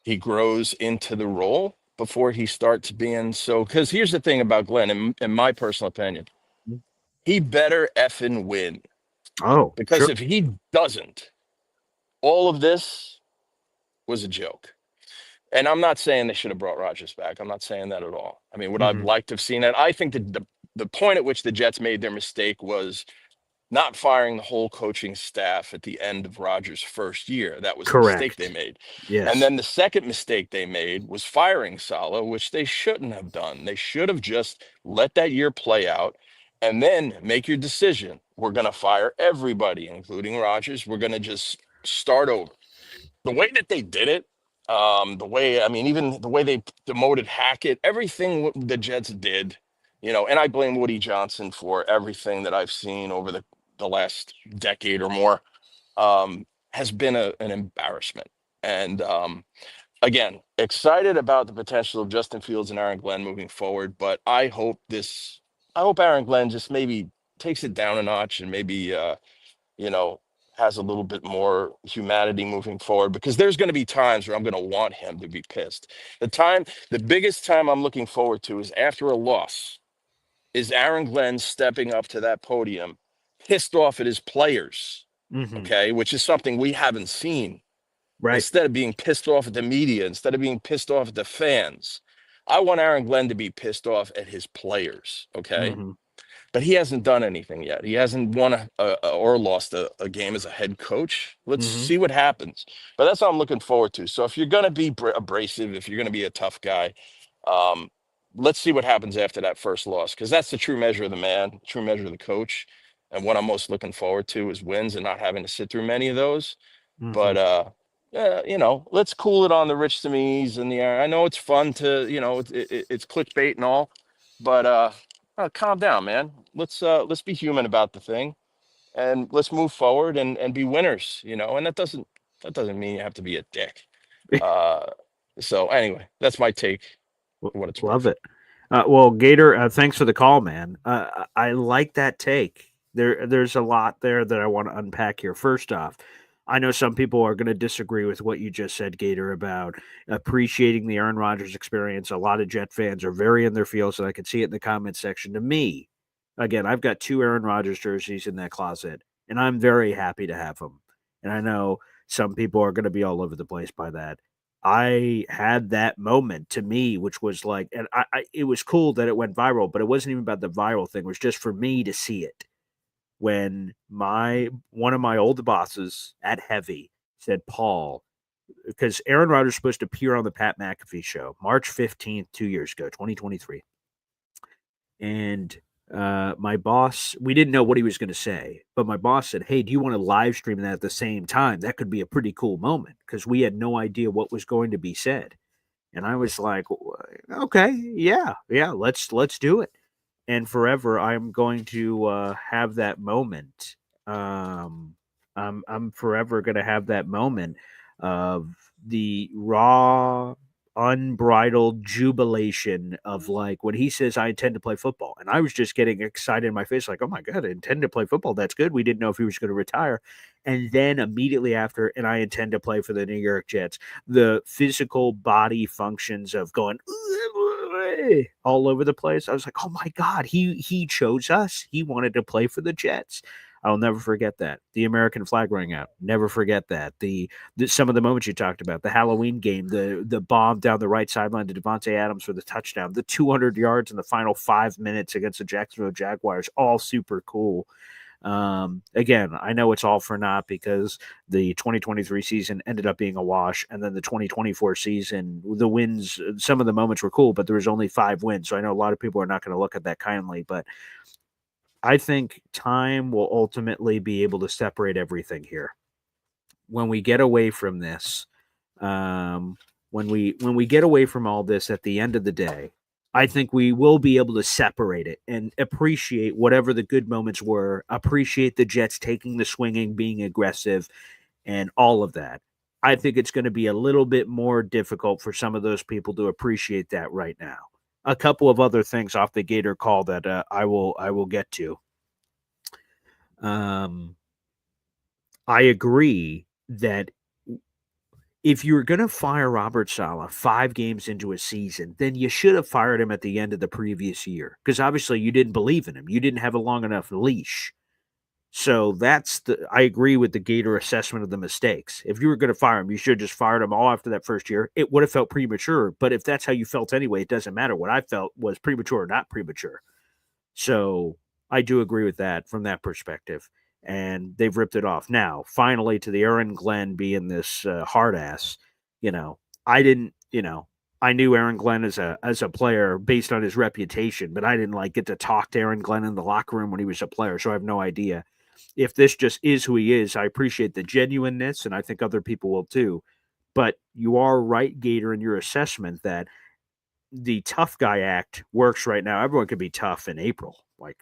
he grows into the role before he starts being so. Because here's the thing about Glenn, in my personal opinion, he better effing win,
Oh,
because
sure.
if he doesn't, all of this was a joke. And I'm not saying they should have brought Rodgers back. I'm not saying that at all. I mean, would I've
Hmm.
liked to have seen that? I think that the point at which the Jets made their mistake was not firing the whole coaching staff at the end of Rodgers' first year. That was a mistake they
Correct.
made. And
Yes.
then the second mistake they made was firing Saleh, which they shouldn't have done. They should have just let that year play out and then make your decision. We're going to fire everybody, including Rodgers. We're going to just start over. The way that they did it, the way, I mean, even the way they demoted Hackett, everything the Jets did, and I blame Woody Johnson for everything that I've seen over the last decade or more, has been an embarrassment. And again, excited about the potential of Justin Fields and Aaron Glenn moving forward, but I hope Aaron Glenn just maybe takes it down a notch and maybe, you know, has a little bit more humanity moving forward, because there's going to be times where I'm going to want him to be pissed. The biggest time I'm looking forward to is after a loss, is Aaron Glenn stepping up to that podium, pissed off at his players,
Hmm.
okay, which is something we haven't seen.
Right.
Instead of being pissed off at the media, instead of being pissed off at the fans, I want Aaron Glenn to be pissed off at his players, okay?
Hmm.
But he hasn't done anything yet. He hasn't won or lost a game as a head coach. Let's
Hmm.
see what happens. But that's what I'm looking forward to. So if you're going to be abrasive, if you're going to be a tough guy, um, let's see what happens after that first loss, because that's the true measure of the man, true measure of the coach. And what I'm most looking forward to is wins and not having to sit through many of those.
Hmm.
But let's cool it on the Rich Demise and the. I know it's fun to, it's clickbait and all, but calm down, man. Let's be human about the thing, and let's move forward and be winners. And that doesn't mean you have to be a dick. Uh, so anyway, that's my take for what it's
Love
worth.
it. Well, Gator, thanks for the call, man. I like that take. There's a lot there that I want to unpack here. First off, I know some people are going to disagree with what you just said, Gator, about appreciating the Aaron Rodgers experience. A lot of Jet fans are very in their feels, and I can see it in the comments section. To me, again, I've got 2 Aaron Rodgers jerseys in that closet, and I'm very happy to have them. And I know some people are going to be all over the place by that. I had that moment to me, which was like, and it was cool that it went viral, but it wasn't even about the viral thing. It was just for me to see it when one of my old bosses at Heavy said, Paul, because Aaron Rodgers was supposed to appear on the Pat McAfee show March 15th, 2 years ago, 2023. And my boss, we didn't know what he was going to say, but my boss said, hey, do you want to live stream that at the same time? That could be a pretty cool moment, because we had no idea what was going to be said. And I was like, okay, yeah, let's do it. And forever, I'm going to have that moment. I'm forever going to have that moment of the raw, unbridled jubilation of, like, when he says, I intend to play football. And I was just getting excited in my face, like, oh my God, I intend to play football. That's good. We didn't know if he was going to retire. And then immediately after, and I intend to play for the New York Jets, the physical body functions of going all over the place. I was like, oh my God, he chose us. He wanted to play for the Jets. I'll never forget that. The American flag rang out. Never forget that. Some of the moments you talked about, the Halloween game, the bomb down the right sideline to Devontae Adams for the touchdown, the 200 yards in the final 5 minutes against the Jacksonville Jaguars, all super cool. Again, I know it's all for naught because the 2023 season ended up being a wash, and then the 2024 season, the wins, some of the moments were cool, but there was only 5 wins. So I know a lot of people are not going to look at that kindly, but I think time will ultimately be able to separate everything here. When we get away from this, um, when we get away from all this at the end of the day, I think we will be able to separate it and appreciate whatever the good moments were, appreciate the Jets taking the swinging, being aggressive, and all of that. I think it's going to be a little bit more difficult for some of those people to appreciate that right now. A couple of other things off the Gator call that I will get to. Um, I agree that if you were going to fire Robert Saleh 5 games into a season, then you should have fired him at the end of the previous year, because obviously you didn't believe in him. You didn't have a long enough leash. So I agree with the Gator assessment of the mistakes. If you were going to fire him, you should have just fired him all after that first year. It would have felt premature, but if that's how you felt anyway, it doesn't matter. What I felt was premature or not premature. So I do agree with that from that perspective. And they've ripped it off. Now, finally, to the Aaron Glenn being this hard ass, you know, I didn't, you know, I knew Aaron Glenn as a player based on his reputation, but I didn't like get to talk to Aaron Glenn in the locker room when he was a player, so I have no idea if this just is who he is. I appreciate the genuineness, and I think other people will too. But you are right, Gator, in your assessment that the tough guy act works right now. Everyone can be tough in April. Like,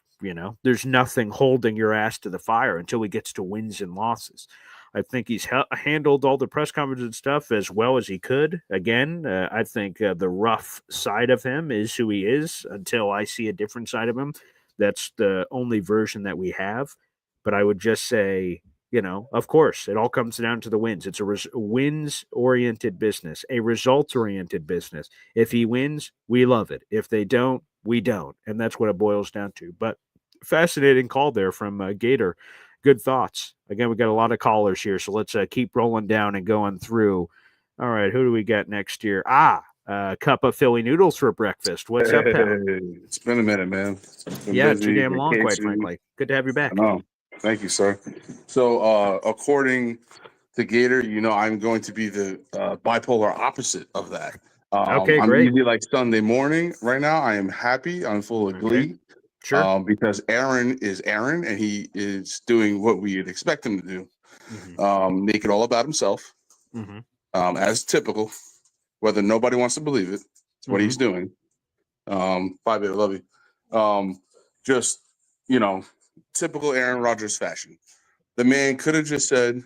there's nothing holding your ass to the fire until he gets to wins and losses. I think he's handled all the press conferences and stuff as well as he could. Again, I think the rough side of him is who he is until I see a different side of him. That's the only version that we have. But I would just say, of course, it all comes down to the wins. It's a wins-oriented business, a results-oriented business. If he wins, we love it. If they don't, we don't. And that's what it boils down to. But fascinating call there from Gator. Good thoughts. Again, we got a lot of callers here, so let's keep rolling down and going through. All right, who do we got next year? Cup of Philly noodles for breakfast. What's up, pal?
It's been a minute, man.
Yeah, too damn long, quite frankly. Good to have you back.
I know. Thank you, sir. So, according to Gator, I'm going to be the bipolar opposite of that.
Okay,
I'm
great.
usually like Sunday morning. Right now, I am happy. I'm full of glee.
Sure.
Because Aaron is Aaron, and he is doing what we'd expect him to do.
Mm-hmm.
Make it all about himself, as typical. Whether nobody wants to believe it, it's what he's doing. Bye, baby, I love you. Just typical Aaron Rodgers fashion. The man could have just said,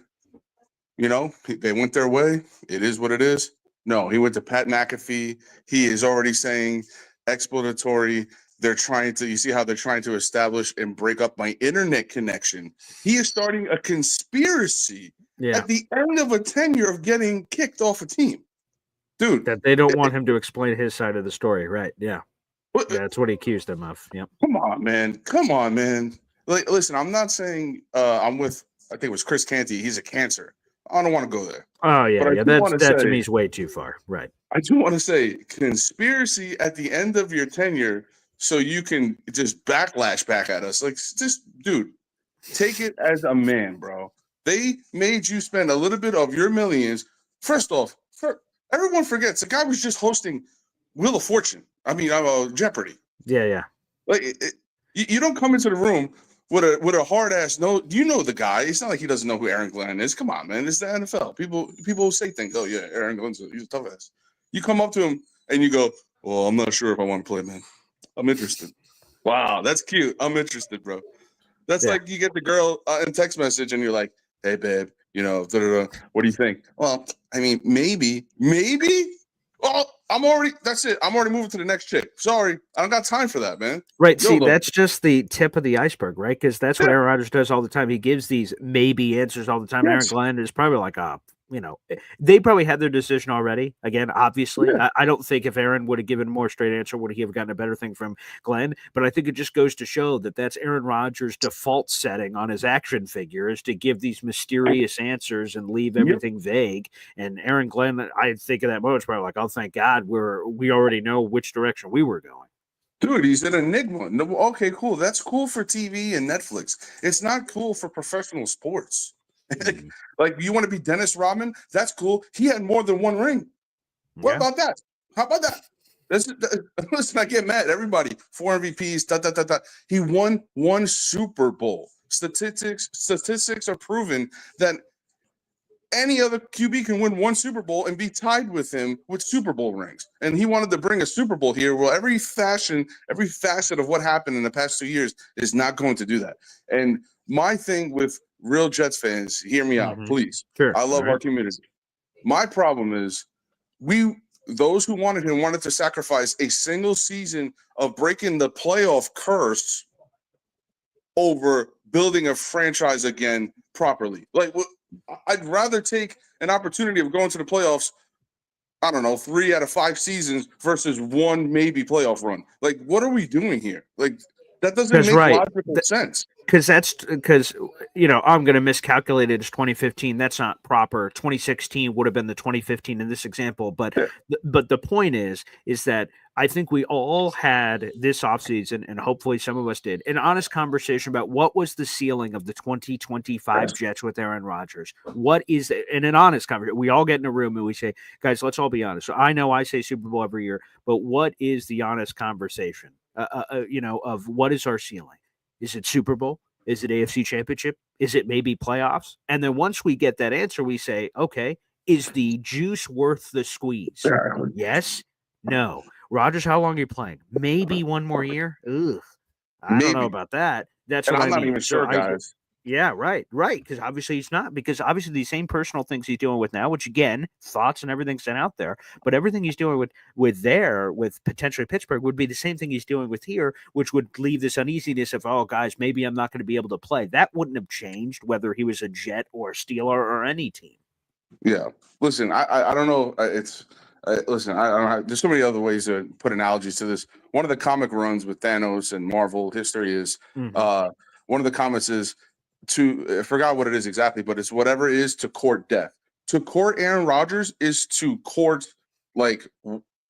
they went their way. It is what it is. No, he went to Pat McAfee. He is already saying explanatory. You see how they're trying to establish and break up my internet connection. He is starting a conspiracy at the end of a tenure of getting kicked off a team. Dude.
That they don't want him to explain his side of the story, right? Yeah. That's what he accused him of. Yep.
Come on, man. Like, listen, I'm not saying I'm with, I think it was Chris Canty. He's a cancer. I don't want to go there.
Oh, yeah, yeah. That to me is way too far. Right.
I do want to say conspiracy at the end of your tenure so you can just backlash back at us. Like, just, dude, take it as a man, bro. They made you spend a little bit of your millions. First off, everyone forgets the guy was just hosting Wheel of Fortune. I mean, Jeopardy.
Yeah.
Like, you don't come into the room with a hard ass no. You know the guy. It's not like he doesn't know who Aaron Glenn is. Come on, man. It's the NFL. People say things. Oh yeah, Aaron Glenn's he's a tough ass. You come up to him and you go, well, I'm not sure if I want to play, man. I'm interested. Wow, that's cute. I'm interested, bro. That's like you get the girl in text message and you're like, hey, babe, what do you think? Well, I mean, maybe. Well, that's it. I'm already moving to the next chick. Sorry. I don't got time for that, man.
Right. See, that's just the tip of the iceberg, right? Because that's what Aaron Rodgers does all the time. He gives these maybe answers all the time. Yes. Aaron Glenn is probably like, they probably had their decision already. Again, obviously, I don't think if Aaron would have given a more straight answer, would he have gotten a better thing from Glenn? But I think it just goes to show that that's Aaron Rodgers' default setting on his action figure is to give these mysterious answers and leave everything vague. And Aaron Glenn, I think of that moment, probably like, oh, thank God we already know which direction we were going.
Dude, he's an enigma. No, okay, cool. That's cool for TV and Netflix. It's not cool for professional sports. Like, you want to be Dennis Rodman? That's cool. He had more than one ring. What about that? How about that? Listen, I get mad. Everybody, 4 MVPs, He won 1 Super Bowl. Statistics are proven that any other QB can win 1 Super Bowl and be tied with him with Super Bowl rings. And he wanted to bring a Super Bowl here. Well, every facet of what happened in the past 2 years is not going to do that. And my thing with real Jets fans, hear me out, please.
Sure.
I love our community. My problem is those who wanted him wanted to sacrifice a single season of breaking the playoff curse over building a franchise again properly. Like, I'd rather take an opportunity of going to the playoffs, I don't know, 3 out of 5 seasons versus 1 maybe playoff run. Like, what are we doing here? Like, that doesn't make logical sense.
because I'm going to miscalculate it as 2015. That's not proper. 2016 would have been the 2015 in this example, but the point is that I think we all had this offseason, and hopefully some of us did, an honest conversation about what was the ceiling of the 2025 Jets with Aaron Rodgers. What is it? And an honest conversation. We all get in a room and we say, guys, let's all be honest. So I know I say Super Bowl every year, but what is the honest conversation? Of what is our ceiling? Is it Super Bowl? Is it AFC Championship? Is it maybe playoffs? And then once we get that answer, we say, okay, is the juice worth the squeeze?
Exactly.
Yes? No. Rodgers, how long are you playing? Maybe one more year? Ugh. I don't know
Maybe.
about that. That's
And
what
I'm
I
not
mean.
even sure, guys.
Yeah, right. Because obviously he's not. Because obviously the same personal things he's dealing with now, which again, thoughts and everything's sent out there, but everything he's doing with potentially Pittsburgh would be the same thing he's doing with here, which would leave this uneasiness of, oh, guys, maybe I'm not going to be able to play. That wouldn't have changed whether he was a Jet or a Steeler or any team.
Yeah. Listen, I don't know. Listen, I don't have, there's so many other ways to put analogies to this. One of the comic runs with Thanos and Marvel history is one of the comments is I forgot what it is exactly, but it's whatever it is to court death. To court Aaron Rodgers is to court, like,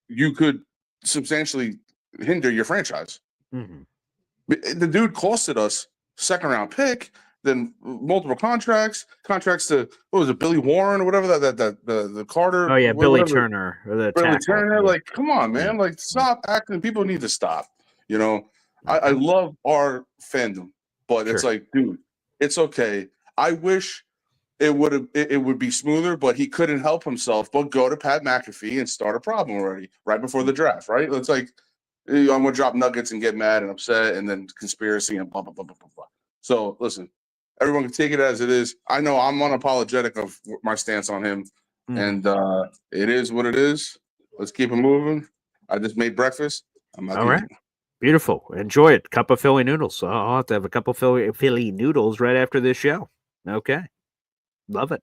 you could substantially hinder your franchise. The dude costed us second round pick, then multiple contracts to, what was it, Billy Warren or whatever, the Carter.
Oh yeah, Billy
whatever.
Turner or the
Billy
tackle.
Turner,
Yeah.
like, come on, man,
Yeah.
like, stop acting. People need to stop. I love our fandom, but it's
Sure.
like, dude, it's okay. I wish it would be smoother, but he couldn't help himself but go to Pat McAfee and start a problem already right before the draft, right? It's like, I'm gonna drop nuggets and get mad and upset, and then conspiracy and blah blah blah blah blah blah. So listen, everyone can take it as it is. I know I'm unapologetic of my stance on him, and it is what it is. Let's keep it moving. I just made breakfast. I'm not
All right. Beautiful. Enjoy it. Cup of Philly noodles. So I'll have to have a couple of Philly noodles right after this show. Okay. Love it.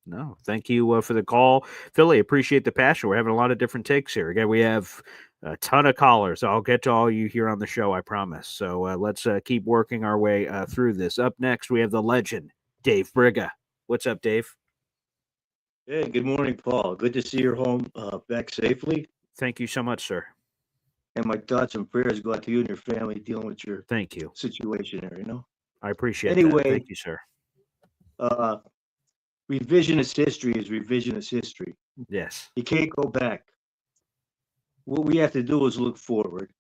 No, thank you for the call, Philly. Appreciate the passion. We're having a lot of different takes here. Again, we have a ton of callers. I'll get to all you here on the show, I promise. So let's keep working our way through this. Up next, we have the legend, Dave Briga. What's up, Dave?
Hey, good morning, Paul. Good to see you're home back safely.
Thank you so much, sir.
And my thoughts and prayers go out to you and your family dealing with your
Thank you
situation there,
I appreciate
Anyway,
that. Thank you, sir.
Revisionist history is revisionist history.
Yes.
You can't go back. What we have to do is look forward.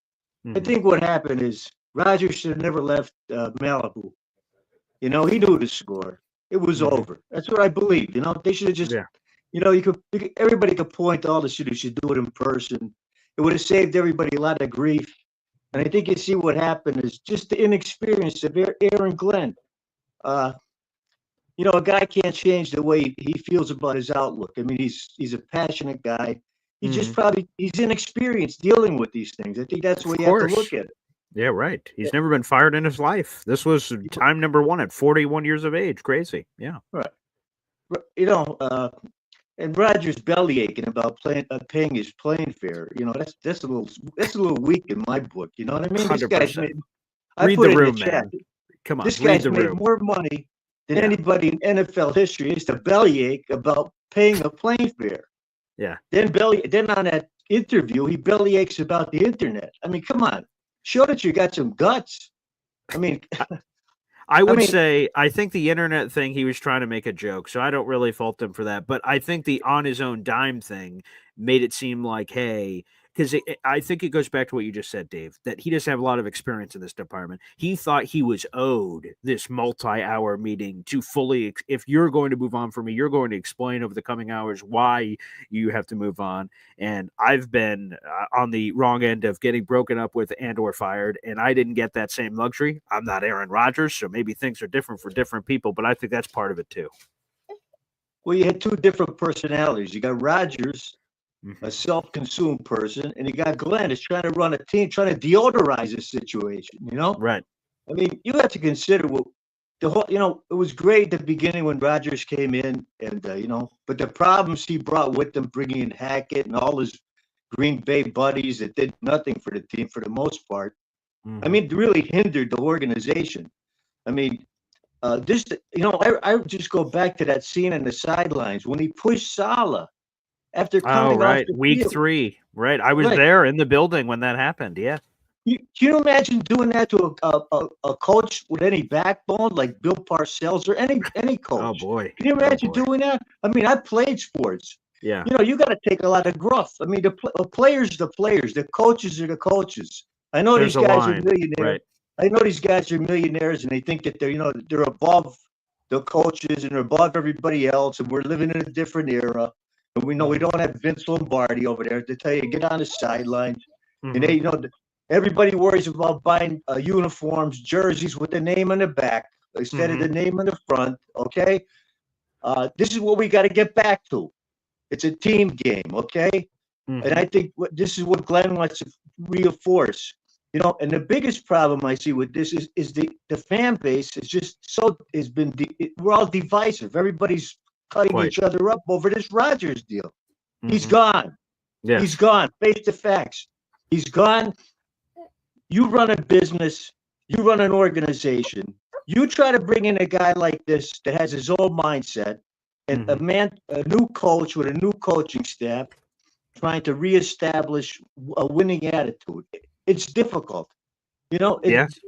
I think what happened is Rodgers should have never left Malibu. He knew the score. It was over. That's what I believe. They should have just, everybody could point to all the shit. You should do it in person. It would have saved everybody a lot of grief. And I think you see what happened is just the inexperience of Aaron Glenn. A guy can't change the way he feels about his outlook. I mean, he's a passionate guy. He just he's inexperienced dealing with these things. I think that's the way you have to look at it.
Yeah, right. He's never been fired in his life. This was time number one at 41 years of age. Crazy. Yeah.
Right. And Rodgers belly aching about paying his plane fare. That's a little weak in my book. You know what I mean?
100%.
This guy's made. I
Read
put
the
it
room,
in the chat.
man. Come on,
This
read
guy's
the
made
room.
more money than anybody in NFL history. He used to bellyache about paying a plane fare.
Yeah.
Then on that interview, he bellyaches about the internet. I mean, come on, show that you got some guts. I mean,
I would say I think the internet thing, he was trying to make a joke, so I don't really fault him for that. But I think the on his own dime thing made it seem like, hey, because I think it goes back to what you just said, Dave, that he doesn't have a lot of experience in this department. He thought he was owed this multi-hour meeting to fully, if you're going to move on for me, you're going to explain over the coming hours why you have to move on. And I've been on the wrong end of getting broken up with and or fired, and I didn't get that same luxury. I'm not Aaron Rodgers, so maybe things are different for different people, but I think that's part of it too.
Well, you had two different personalities. You got Rodgers, a self-consumed person, and you got Glenn is trying to run a team, trying to deodorize the situation,
Right.
I mean, you have to consider what the whole, it was great at the beginning when Rodgers came in and, but the problems he brought with them, bringing in Hackett and all his Green Bay buddies that did nothing for the team for the most part. I mean, it really hindered the organization. I mean, this, I just go back to that scene on the sidelines when he pushed Salah after
Oh,
coming off
right.
the
Week
field.
3. Right. I was
Right.
there in the building when that happened. Yeah.
Can you imagine doing that to a coach with any backbone like Bill Parcells or any
Oh,
coach?
boy.
Can you
Oh,
imagine
boy.
doing that? I mean, I played sports.
Yeah.
You got to take a lot of gruff. I mean, the players, the players, the coaches are the coaches. I know
There's
these
a
guys are
line.
millionaires.
Right.
I know these guys are millionaires, and they think that they're above the coaches and they're above everybody else, and we're living in a different era. And we know we don't have Vince Lombardi over there to tell you get on the sidelines. And they, everybody worries about buying uniforms, jerseys with the name on the back instead of the name on the front. Okay, this is what we got to get back to. It's a team game, okay? And I think this is what Glenn wants to reinforce. And the biggest problem I see with this is the fan base is just we're all divisive. Everybody's cutting each other up over this Rodgers deal. He's gone.
Yes.
He's gone. Face the facts. He's gone. You run a business. You run an organization. You try to bring in a guy like this that has his own mindset and a new coach with a new coaching staff trying to reestablish a winning attitude. It's difficult.
Yes.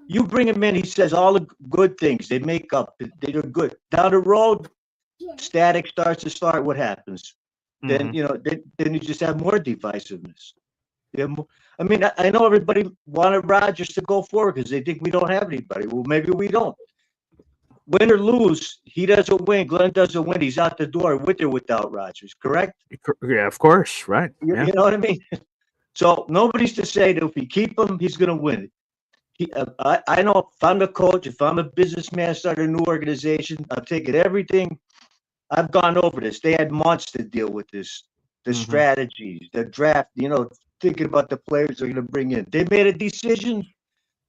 You bring him in, he says all the good things. They make up. They're good. Down the road, static starts to start. What happens? Then then you just have more divisiveness. I mean, I know everybody wanted Rodgers to go forward because they think we don't have anybody. Well, maybe we don't. Win or lose, he doesn't win. Glenn doesn't win. He's out the door with or without Rodgers, correct?
Yeah, of course. Right.
You
Yeah.
know what I mean? So nobody's to say that if we keep him, he's going to win. I know if I'm a coach, if I'm a businessman, start a new organization, I'm taking everything. I've gone over this. They had months to deal with this, the strategies, the draft, thinking about the players they're going to bring in. They made a decision.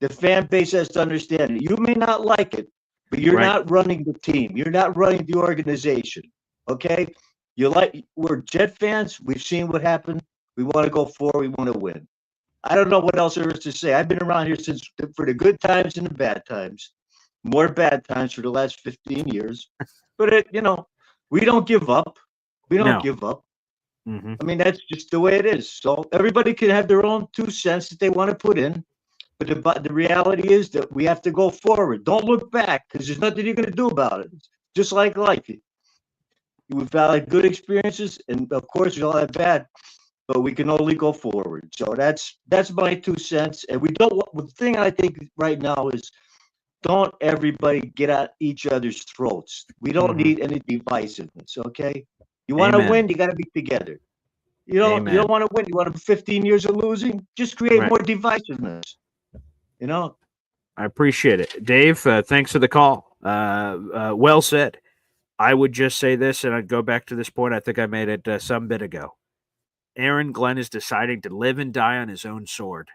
The fan base has to understand it. You may not like it, but you're not running the team. You're not running the organization. Okay? We're Jet fans. We've seen what happened. We want to go forward. We want to win. I don't know what else there is to say. I've been around here for the good times and the bad times. More bad times for the last 15 years. But we don't give up. We don't give up. I mean, that's just the way it is. So everybody can have their own 2 cents that they want to put in. But the reality is that we have to go forward. Don't look back because there's nothing you're going to do about it. Just like life. We've had good experiences, and of course, we all have bad, but we can only go forward. So that's my 2 cents. And the thing I think right now is don't everybody get at each other's throats. We don't need any divisiveness, okay? You want to win, you got to be together. You don't want to win. You want 15 years of losing? Just create more divisiveness.
I appreciate it. Dave, thanks for the call. Well said. I would just say this, and I'd go back to this point. I think I made it some bit ago. Aaron Glenn is deciding to live and die on his own sword.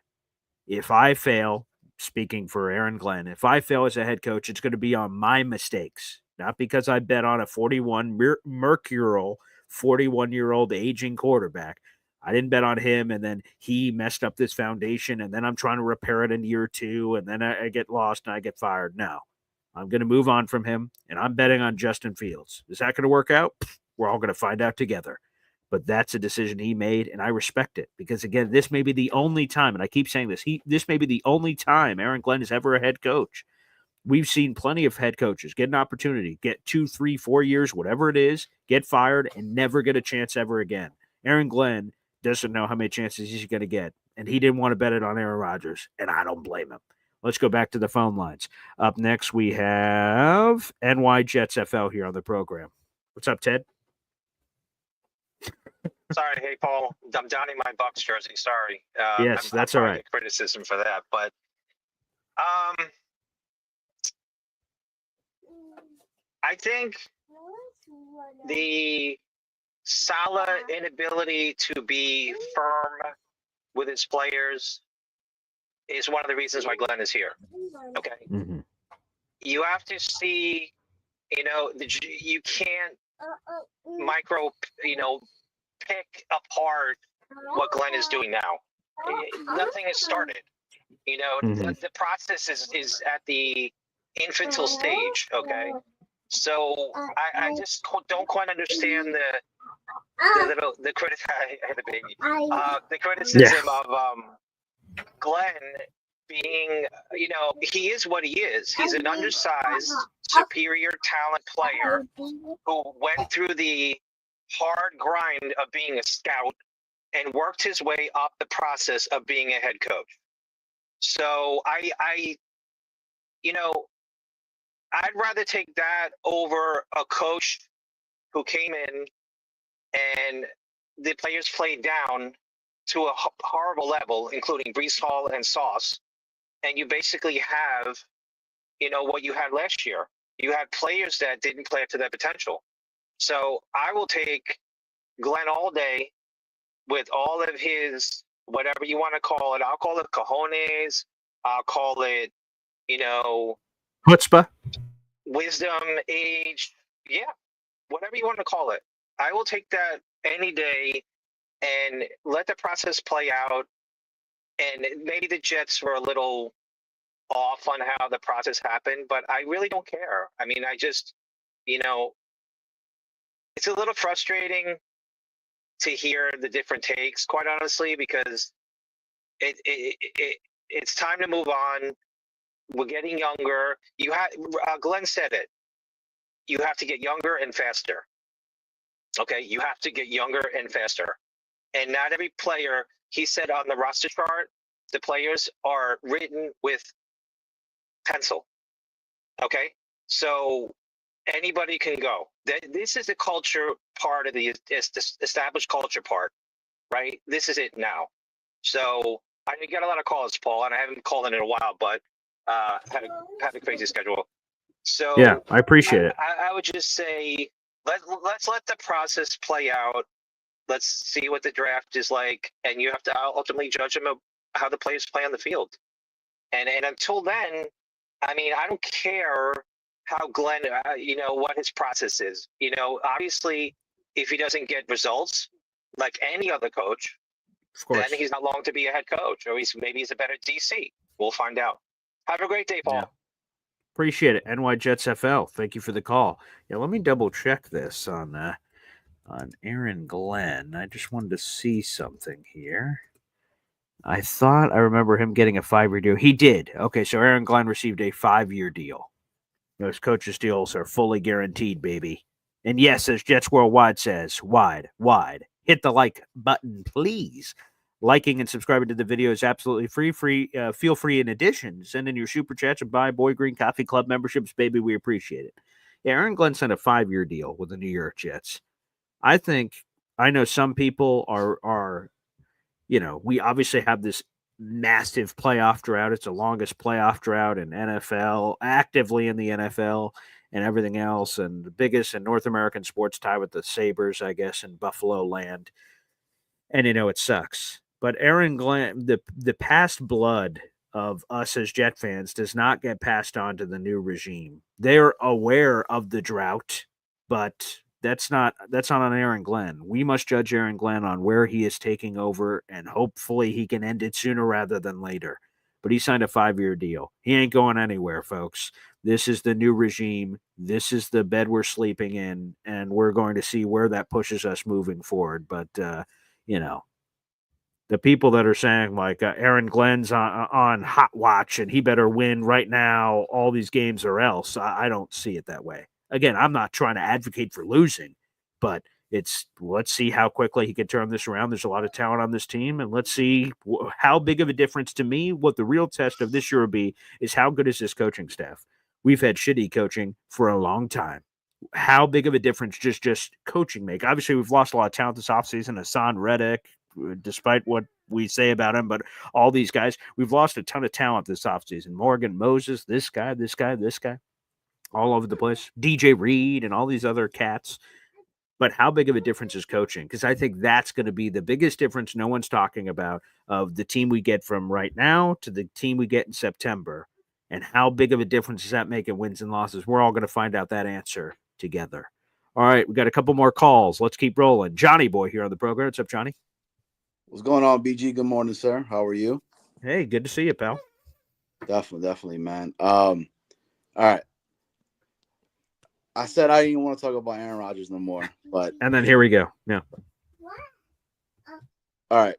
If I fail, speaking for Aaron Glenn, if I fail as a head coach, it's going to be on my mistakes, not because I bet on a 41-year-old aging quarterback. I didn't bet on him, and then he messed up this foundation, and then I'm trying to repair it in year 2, and then I get lost and I get fired. No, I'm going to move on from him, and I'm betting on Justin Fields. Is that going to work out? We're all going to find out together. But that's a decision he made, and I respect it because, again, this may be the only time, and I keep saying this, this may be the only time Aaron Glenn is ever a head coach. We've seen plenty of head coaches get an opportunity, get 2, 3, 4 years, whatever it is, get fired, and never get a chance ever again. Aaron Glenn doesn't know how many chances he's going to get, and he didn't want to bet it on Aaron Rodgers, and I don't blame him. Let's go back to the phone lines. Up next, we have NY Jets FL here on the program. What's up, Ted?
Sorry, hey Paul, I'm donning my Bucks jersey. Sorry.
Yes, that's all right.
Criticism for that, but I think the Salah inability to be firm with his players is one of the reasons why Glenn is here. Okay, you have to see, you can't pick apart what Glenn is doing now. Nothing has started. The process is at the infantile stage. Okay, so I just don't quite understand the I had a baby. The criticism of Glenn being, he is what he is. He's an undersized, superior talent player who went through the hard grind of being a scout and worked his way up the process of being a head coach. So I'd rather take that over a coach who came in and the players played down to a horrible level, including Brees Hall and Sauce, and you basically have, what you had last year. You had players that didn't play up to their potential. So I will take Glenn all day with all of his, whatever you want to call it. I'll call it cojones. I'll call it,
chutzpah.
wisdom, age. Yeah, whatever you want to call it. I will take that any day and let the process play out. And maybe the Jets were a little off on how the process happened, but I really don't care. I mean, I just, it's a little frustrating to hear the different takes, quite honestly, because it's time to move on. We're getting younger. Glenn said it. You have to get younger and faster. Okay, you have to get younger and faster. And not every player, he said on the roster chart, the players are written with pencil. Okay, so anybody can go. This is the culture part of the established culture part, right? This is it now. So I get a lot of calls, Paul, and I haven't called in a while, but had a crazy schedule. So
Yeah, I appreciate it.
I would just say let's let the process play out. Let's see what the draft is like, and you have to ultimately judge them how the players play on the field. And until then, I mean, I don't care how Glenn, what his process is. Obviously, if he doesn't get results like any other coach,
Of course.
then he's not long to be a head coach, or maybe he's a better DC. We'll find out. Have a great day, Paul.
Yeah. Appreciate it. NY Jets FL. Thank you for the call. Yeah, let me double check this on Aaron Glenn. I just wanted to see something here. I thought I remember him getting a 5-year deal. He did. Okay, so Aaron Glenn received a 5-year deal. Those coaches' deals are fully guaranteed, baby. And yes, as Jets Worldwide says, wide. Hit the like button, please. Liking and subscribing to the video is absolutely free. Feel free in addition. Send in your super chats and buy Boy Green Coffee Club memberships, baby. We appreciate it. Yeah, Aaron Glenn signed a 5-year deal with the New York Jets. I know some people are we obviously have this massive playoff drought. It's the longest playoff drought in NFL, actively in the NFL and everything else, and the biggest in North American sports, tied with the Sabres, I guess, in Buffalo land. And it sucks. But Aaron Glenn, the past blood of us as Jet fans does not get passed on to the new regime. They're aware of the drought, but that's not on Aaron Glenn. We must judge Aaron Glenn on where he is taking over, and hopefully he can end it sooner rather than later. But he signed a 5-year deal. He ain't going anywhere, folks. This is the new regime. This is the bed we're sleeping in, and we're going to see where that pushes us moving forward. But the people that are saying like Aaron Glenn's on hot watch and he better win right now, all these games or else, I don't see it that way. Again, I'm not trying to advocate for losing, but let's see how quickly he can turn this around. There's a lot of talent on this team, and let's see how big of a difference. To me, what the real test of this year will be is how good is this coaching staff. We've had shitty coaching for a long time. How big of a difference just coaching make? Obviously, we've lost a lot of talent this offseason. Hassan Reddick, despite what we say about him, but all these guys, we've lost a ton of talent this offseason. Morgan Moses, this guy, all over the place. DJ Reed and all these other cats. But how big of a difference is coaching? Because I think that's going to be the biggest difference no one's talking about of the team we get from right now to the team we get in September. And how big of a difference does that make in wins and losses? We're all going to find out that answer together. All right, we got a couple more calls. Let's keep rolling. Johnny Boy here on the program. What's up, Johnny?
What's going on, BG? Good morning, sir. How are you?
Hey, good to see you, pal.
Definitely, man. All right. I said I didn't want to talk about Aaron Rodgers no more, but
And then here we go. Yeah.
all right.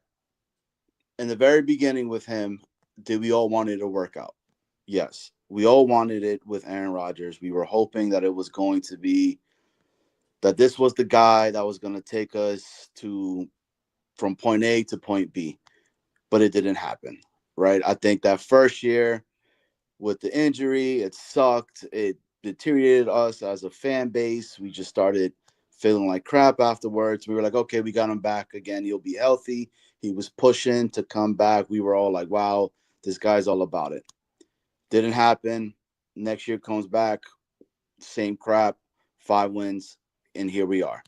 In the very beginning with him, did we all wanted to work out? Yes. We all wanted it with Aaron Rodgers. We were hoping that it was going to be that this was the guy that was going to take us from point A to point B, but it didn't happen, right? I think that first year with the injury, it sucked. It deteriorated us as a fan base. We just started feeling like crap afterwards. We were like, okay, we got him back again. He'll be healthy. He was pushing to come back. We were all like, wow, this guy's all about it. Didn't happen. Next year comes back, same crap, 5 wins, and here we are.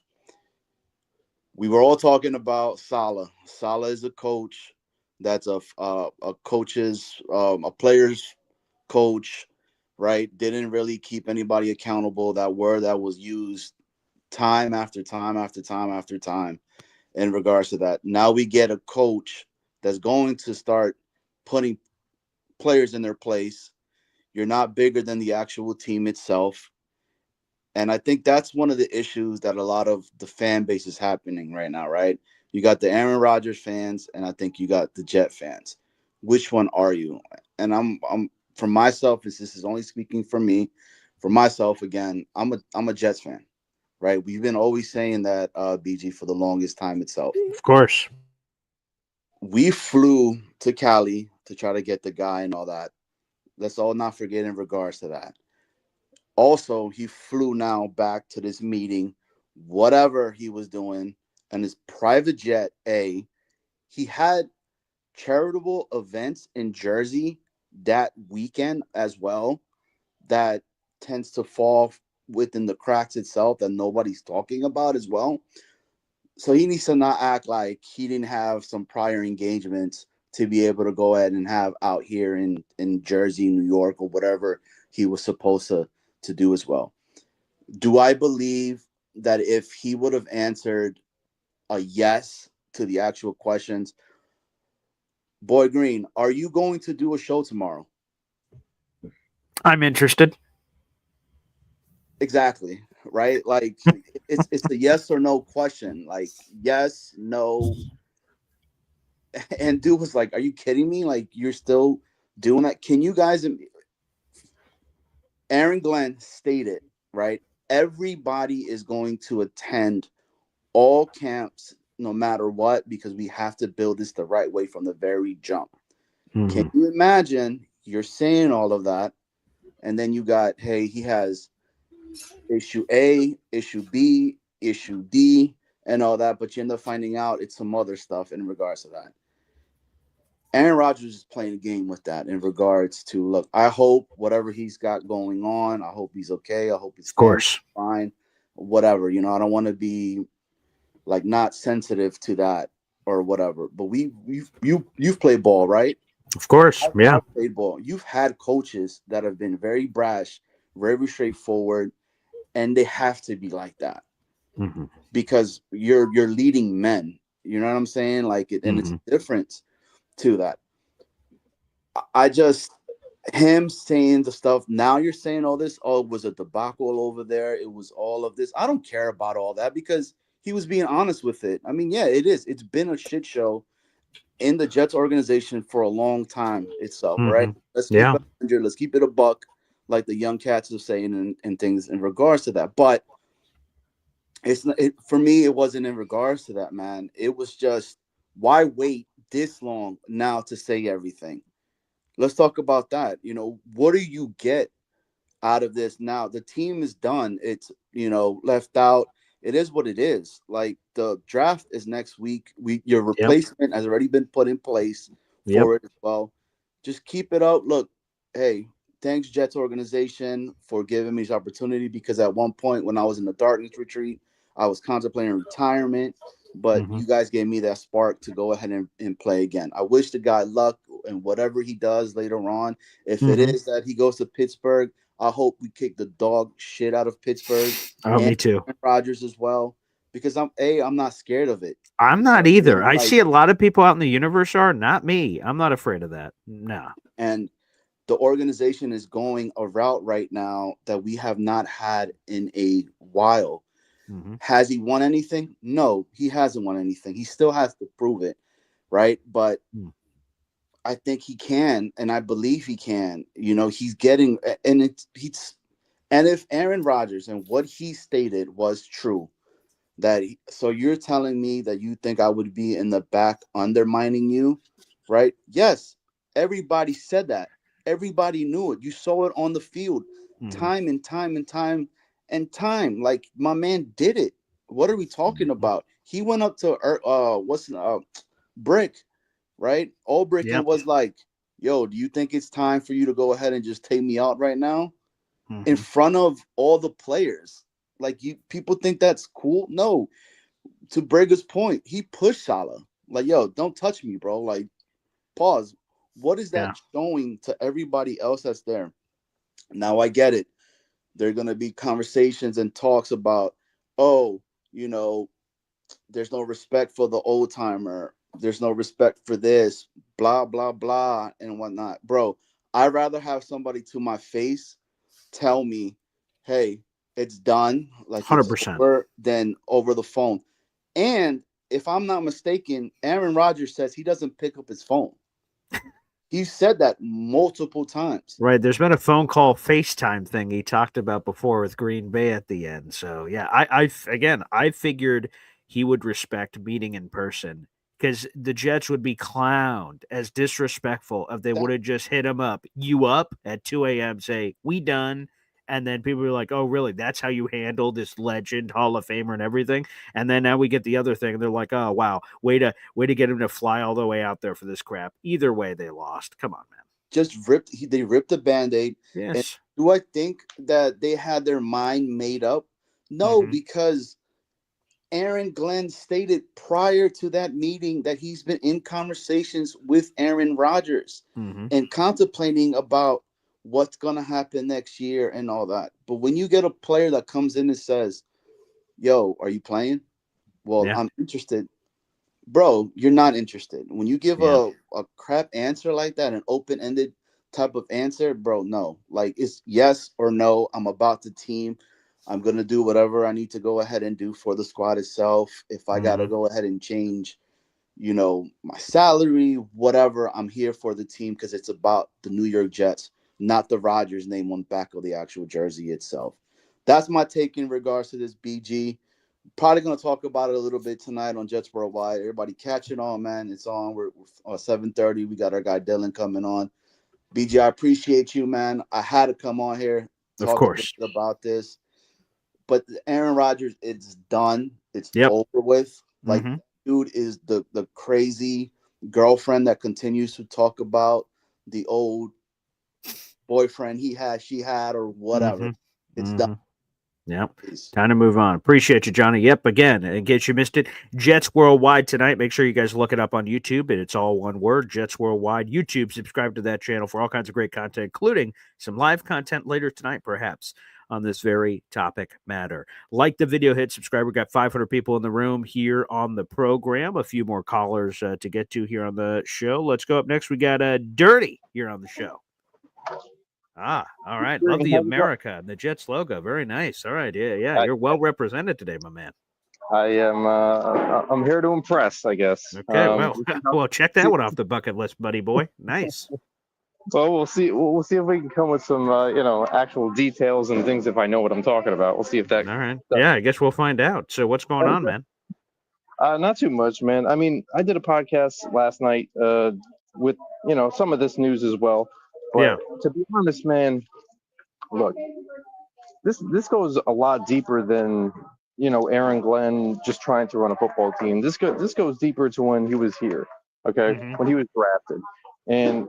We were all talking about Saleh. Saleh is a coach that's a coach's a player's coach, right? Didn't really keep anybody accountable. That word that was used time after time after time after time in regards to that. Now we get a coach that's going to start putting players in their place. You're not bigger than the actual team itself. And I think that's one of the issues that a lot of the fan base is happening right now, right? You got the Aaron Rodgers fans, and I think you got the Jet fans. Which one are you? And I'm for myself, this is only speaking for me. For myself, again, I'm a Jets fan, right? We've been always saying that, BG, for the longest time itself.
Of course.
We flew to Cali to try to get the guy and all that. Let's all not forget in regards to that. Also, he flew now back to this meeting, whatever he was doing, and his private jet. He had charitable events in Jersey that weekend as well that tends to fall within the cracks itself that nobody's talking about as well. So he needs to not act like he didn't have some prior engagements to be able to go ahead and have out here in Jersey, New York, or whatever he was supposed to do as well. Do I believe that if he would have answered a yes to the actual questions, Boy Green, are you going to do a show tomorrow?
I'm interested.
Exactly. Right? Like it's a yes or no question. Like yes, no. And dude was like, are you kidding me? Like you're still doing that? Can you guys Aaron Glenn stated, right? Everybody is going to attend all camps no matter what because we have to build this the right way from the very jump. Can you imagine you're saying all of that and then you got, hey, he has issue A, issue B, issue D, and all that, but you end up finding out it's some other stuff in regards to that. Aaron Rodgers is playing a game with that in regards to, look, I hope whatever he's got going on, I hope he's okay. I hope his family's fine, whatever. You know, I don't want to be like not sensitive to that or whatever. But you've played ball, right?
Of course, yeah.
I've played ball. You've had coaches that have been very brash, very straightforward, and they have to be like that because you're leading men. You know what I'm saying? Like it, and it's a difference to that. I just him saying the stuff. Now you're saying all this. Oh, it was a debacle over there. It was all of this. I don't care about all that because he was being honest with it. I mean, yeah, it is. It's been a shit show in the Jets organization for a long time itself, right? Let's keep it 100. Let's keep it a buck, like the young cats are saying and things in regards to that. But it's not, for me, it wasn't in regards to that, man. It was just, why wait this long now to say everything? Let's talk about that. You know, what do you get out of this now? The team is done. It's, left out. It is what it is. Like the draft is next week. Your replacement has already been put in place for it as well. Just keep it up. Look, hey, thanks Jets organization for giving me this opportunity because at one point when I was in the darkness retreat, I was contemplating retirement, but you guys gave me that spark to go ahead and play again. I wish the guy luck and whatever he does later on. If it is that he goes to Pittsburgh, I hope we kick the dog shit out of Pittsburgh.
Oh, me too.
Aaron Rodgers as well, because I'm not scared of it.
I'm not either. I see a lot of people out in the universe are, not me. I'm not afraid of that. No.
And the organization is going a route right now that we have not had in a while.
Mm-hmm.
Has he won anything? No, he hasn't won anything. He still has to prove it, right? But I think he can, and I believe he can. You know, he's getting, and and if Aaron Rodgers and what he stated was true, so you're telling me that you think I would be in the back undermining you, right? Yes, everybody said that. Everybody knew it. You saw it on the field, time and time and time and time. Like, my man did it. What are we talking about? He went up to Brick, right? Ulbrich, and was like, "Yo, do you think it's time for you to go ahead and just take me out right now in front of all the players?" Like, people think that's cool. No, to Brager's point, he pushed Salah. Like, "Yo, don't touch me, bro." Like, pause. What is that showing to everybody else that's there? Now I get it. There are gonna be conversations and talks about, oh, you know, there's no respect for the old timer. There's no respect for this, blah, blah, blah, and whatnot. Bro, I'd rather have somebody to my face tell me, hey, it's done, like it's
100%.
over, than over the phone. And if I'm not mistaken, Aaron Rodgers says he doesn't pick up his phone. He said that multiple times.
Right. There's been a phone call FaceTime thing he talked about before with Green Bay at the end. So yeah, I figured he would respect meeting in person because the Jets would be clowned as disrespectful if they would have just hit him up, you up at 2 a.m., say, we done. And then people were like, oh, really? That's how you handle this legend, Hall of Famer and everything? And then now we get the other thing. And they're like, oh, wow, way to get him to fly all the way out there for this crap. Either way, they lost. Come on, man.
Just they ripped the Band-Aid.
Yes.
And do I think that they had their mind made up? No, because Aaron Glenn stated prior to that meeting that he's been in conversations with Aaron Rodgers and contemplating about what's going to happen next year and all that. But when you get a player that comes in and says, yo, are you playing? Well, I'm interested. Bro, you're not interested. When you give a crap answer like that, an open-ended type of answer, bro, no. Like, it's yes or no. I'm about the team. I'm going to do whatever I need to go ahead and do for the squad itself. If I got to go ahead and change, my salary, whatever, I'm here for the team because it's about the New York Jets, not the Rodgers name on the back of the actual jersey itself. That's my take in regards to this, BG. Probably going to talk about it a little bit tonight on Jets Worldwide. Everybody catch it on, man. It's on. We're 7:30. We got our guy Dylan coming on. BG, I appreciate you, man. I had to come on here, talk a bit about this. But Aaron Rodgers, it's done. It's over with. Like, dude is the crazy girlfriend that continues to talk about the old boyfriend she had, or whatever. It's done.
Yep. Time to move on. Appreciate you, Johnny. Yep. Again, in case you missed it, Jets Worldwide tonight. Make sure you guys look it up on YouTube. And it's all one word, Jets Worldwide. YouTube, subscribe to that channel for all kinds of great content, including some live content later tonight, perhaps, on this very topic matter. Like the video, hit subscribe. We've got 500 people in the room here on the program. A few more callers to get to here on the show. Let's go up next. We got Dirty here on the show. All right. Love the America and the Jets logo. Very nice. All right. Yeah. You're well represented today, my man.
I am. I'm here to impress, I guess.
Okay. Well, check that one off the bucket list, buddy boy. Nice.
Well, we'll see. We'll see if we can come with some, actual details and things. If I know what I'm talking about, we'll see if that.
All right. Yeah, I guess we'll find out. So, what's going on, man?
Not too much, man. I mean, I did a podcast last night with some of this news as well. But to be honest, man, look, this goes a lot deeper than Aaron Glenn just trying to run a football team. This goes deeper to when he was here, okay, when he was drafted, and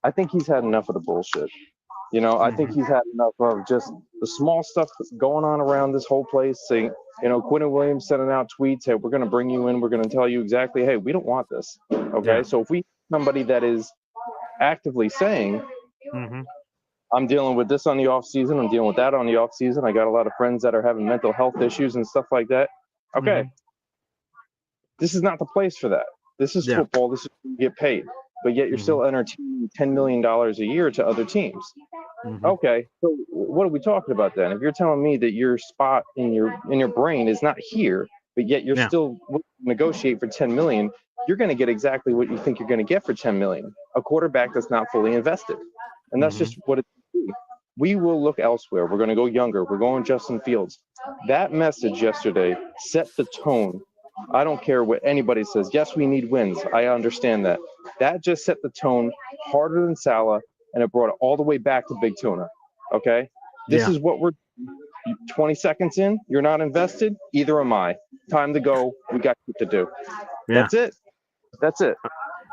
I think he's had enough of the bullshit. I think he's had enough of just the small stuff that's going on around this whole place. Saying, Quentin Williams sending out tweets, hey, we're going to bring you in. We're going to tell you exactly, hey, we don't want this. Okay. So if we somebody that is actively saying, I'm dealing with this on the off season, I'm dealing with that on the off season, I got a lot of friends that are having mental health issues and stuff like that. Okay. This is not the place for that. This is football. This is where you get paid. but yet you're still entertaining $10 million a year to other teams. Okay, so what are we talking about then? If you're telling me that your spot in your brain is not here, but yet you're still negotiate for 10 million, you're going to get exactly what you think you're going to get for 10 million. A quarterback that's not fully invested, and that's just what it is. We will look elsewhere. We're going to go younger. We're going Justin Fields. That message yesterday set the tone. I don't care what anybody says. Yes, we need wins. I understand that. That just set the tone harder than Salah, and it brought it all the way back to Big Tuna. Okay? This is what we're 20 seconds in. You're not invested. Either am I. Time to go. We got shit to do. That's it. That's it.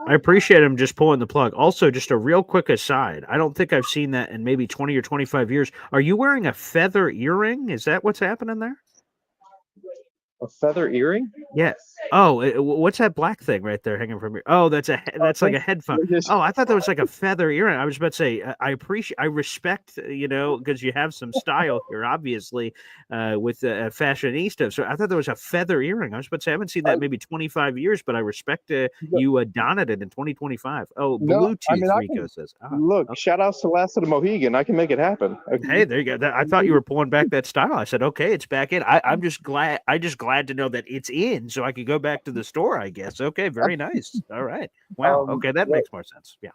I appreciate him just pulling the plug. Also, just a real quick aside. I don't think I've seen that in maybe 20 or 25 years. Are you wearing a feather earring? Is that what's happening there?
A feather earring?
Yeah. Oh, what's that black thing right there hanging from your? Oh, that's like a headphone. Oh, I thought that was like a feather earring. I was about to say I respect because you have some style here, obviously, with fashionista. So I thought there was a feather earring. I was about to say I haven't seen that in maybe 25 years, but I respect you donning it in 2025. Oh, Bluetooth Rico says.
Look, shout outs to Last of the Mohegan. I can make it happen.
Hey, there you go. I thought you were pulling back that style. I said, okay, it's back in. I'm just glad. Glad to know that it's in, so I could go back to the store, I guess. Okay, very nice. All right. Wow. Okay, that makes more sense. Yeah.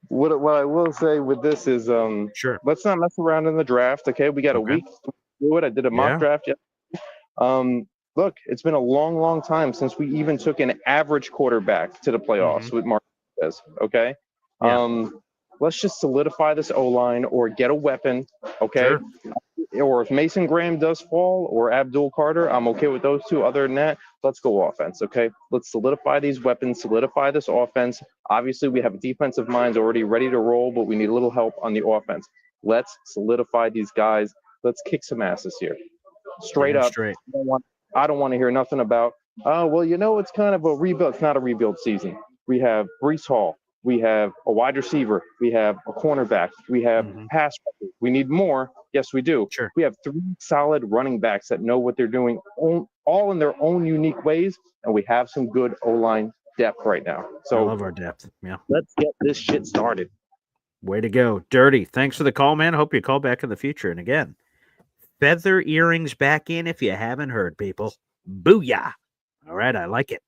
What I will say with this is,
sure.
Let's not mess around in the draft. Okay, we got a week to do it. I did a mock draft yesterday. Look, it's been a long, long time since we even took an average quarterback to the playoffs with Marquez. Okay. Let's just solidify this O-line or get a weapon. Okay. Sure. Or if Mason Graham does fall or Abdul Carter, I'm okay with those two. Other than that, let's go offense, okay? Let's solidify these weapons, solidify this offense. Obviously, we have defensive minds already ready to roll, but we need a little help on the offense. Let's solidify these guys. Let's kick some asses here. Straight up.
Straight.
I don't want to hear nothing about, it's kind of a rebuild. It's not a rebuild season. We have Breece Hall. We have a wide receiver. We have a cornerback. We have pass rushers. We need more. Yes, we do.
Sure.
We have 3 solid running backs that know what they're doing all in their own unique ways, and we have some good O-line depth right now. So
I love our depth. Yeah.
Let's get this shit started.
Way to go. Dirty. Thanks for the call, man. Hope you call back in the future. And again, feather earrings back in if you haven't heard, people. Booyah. All right, I like it.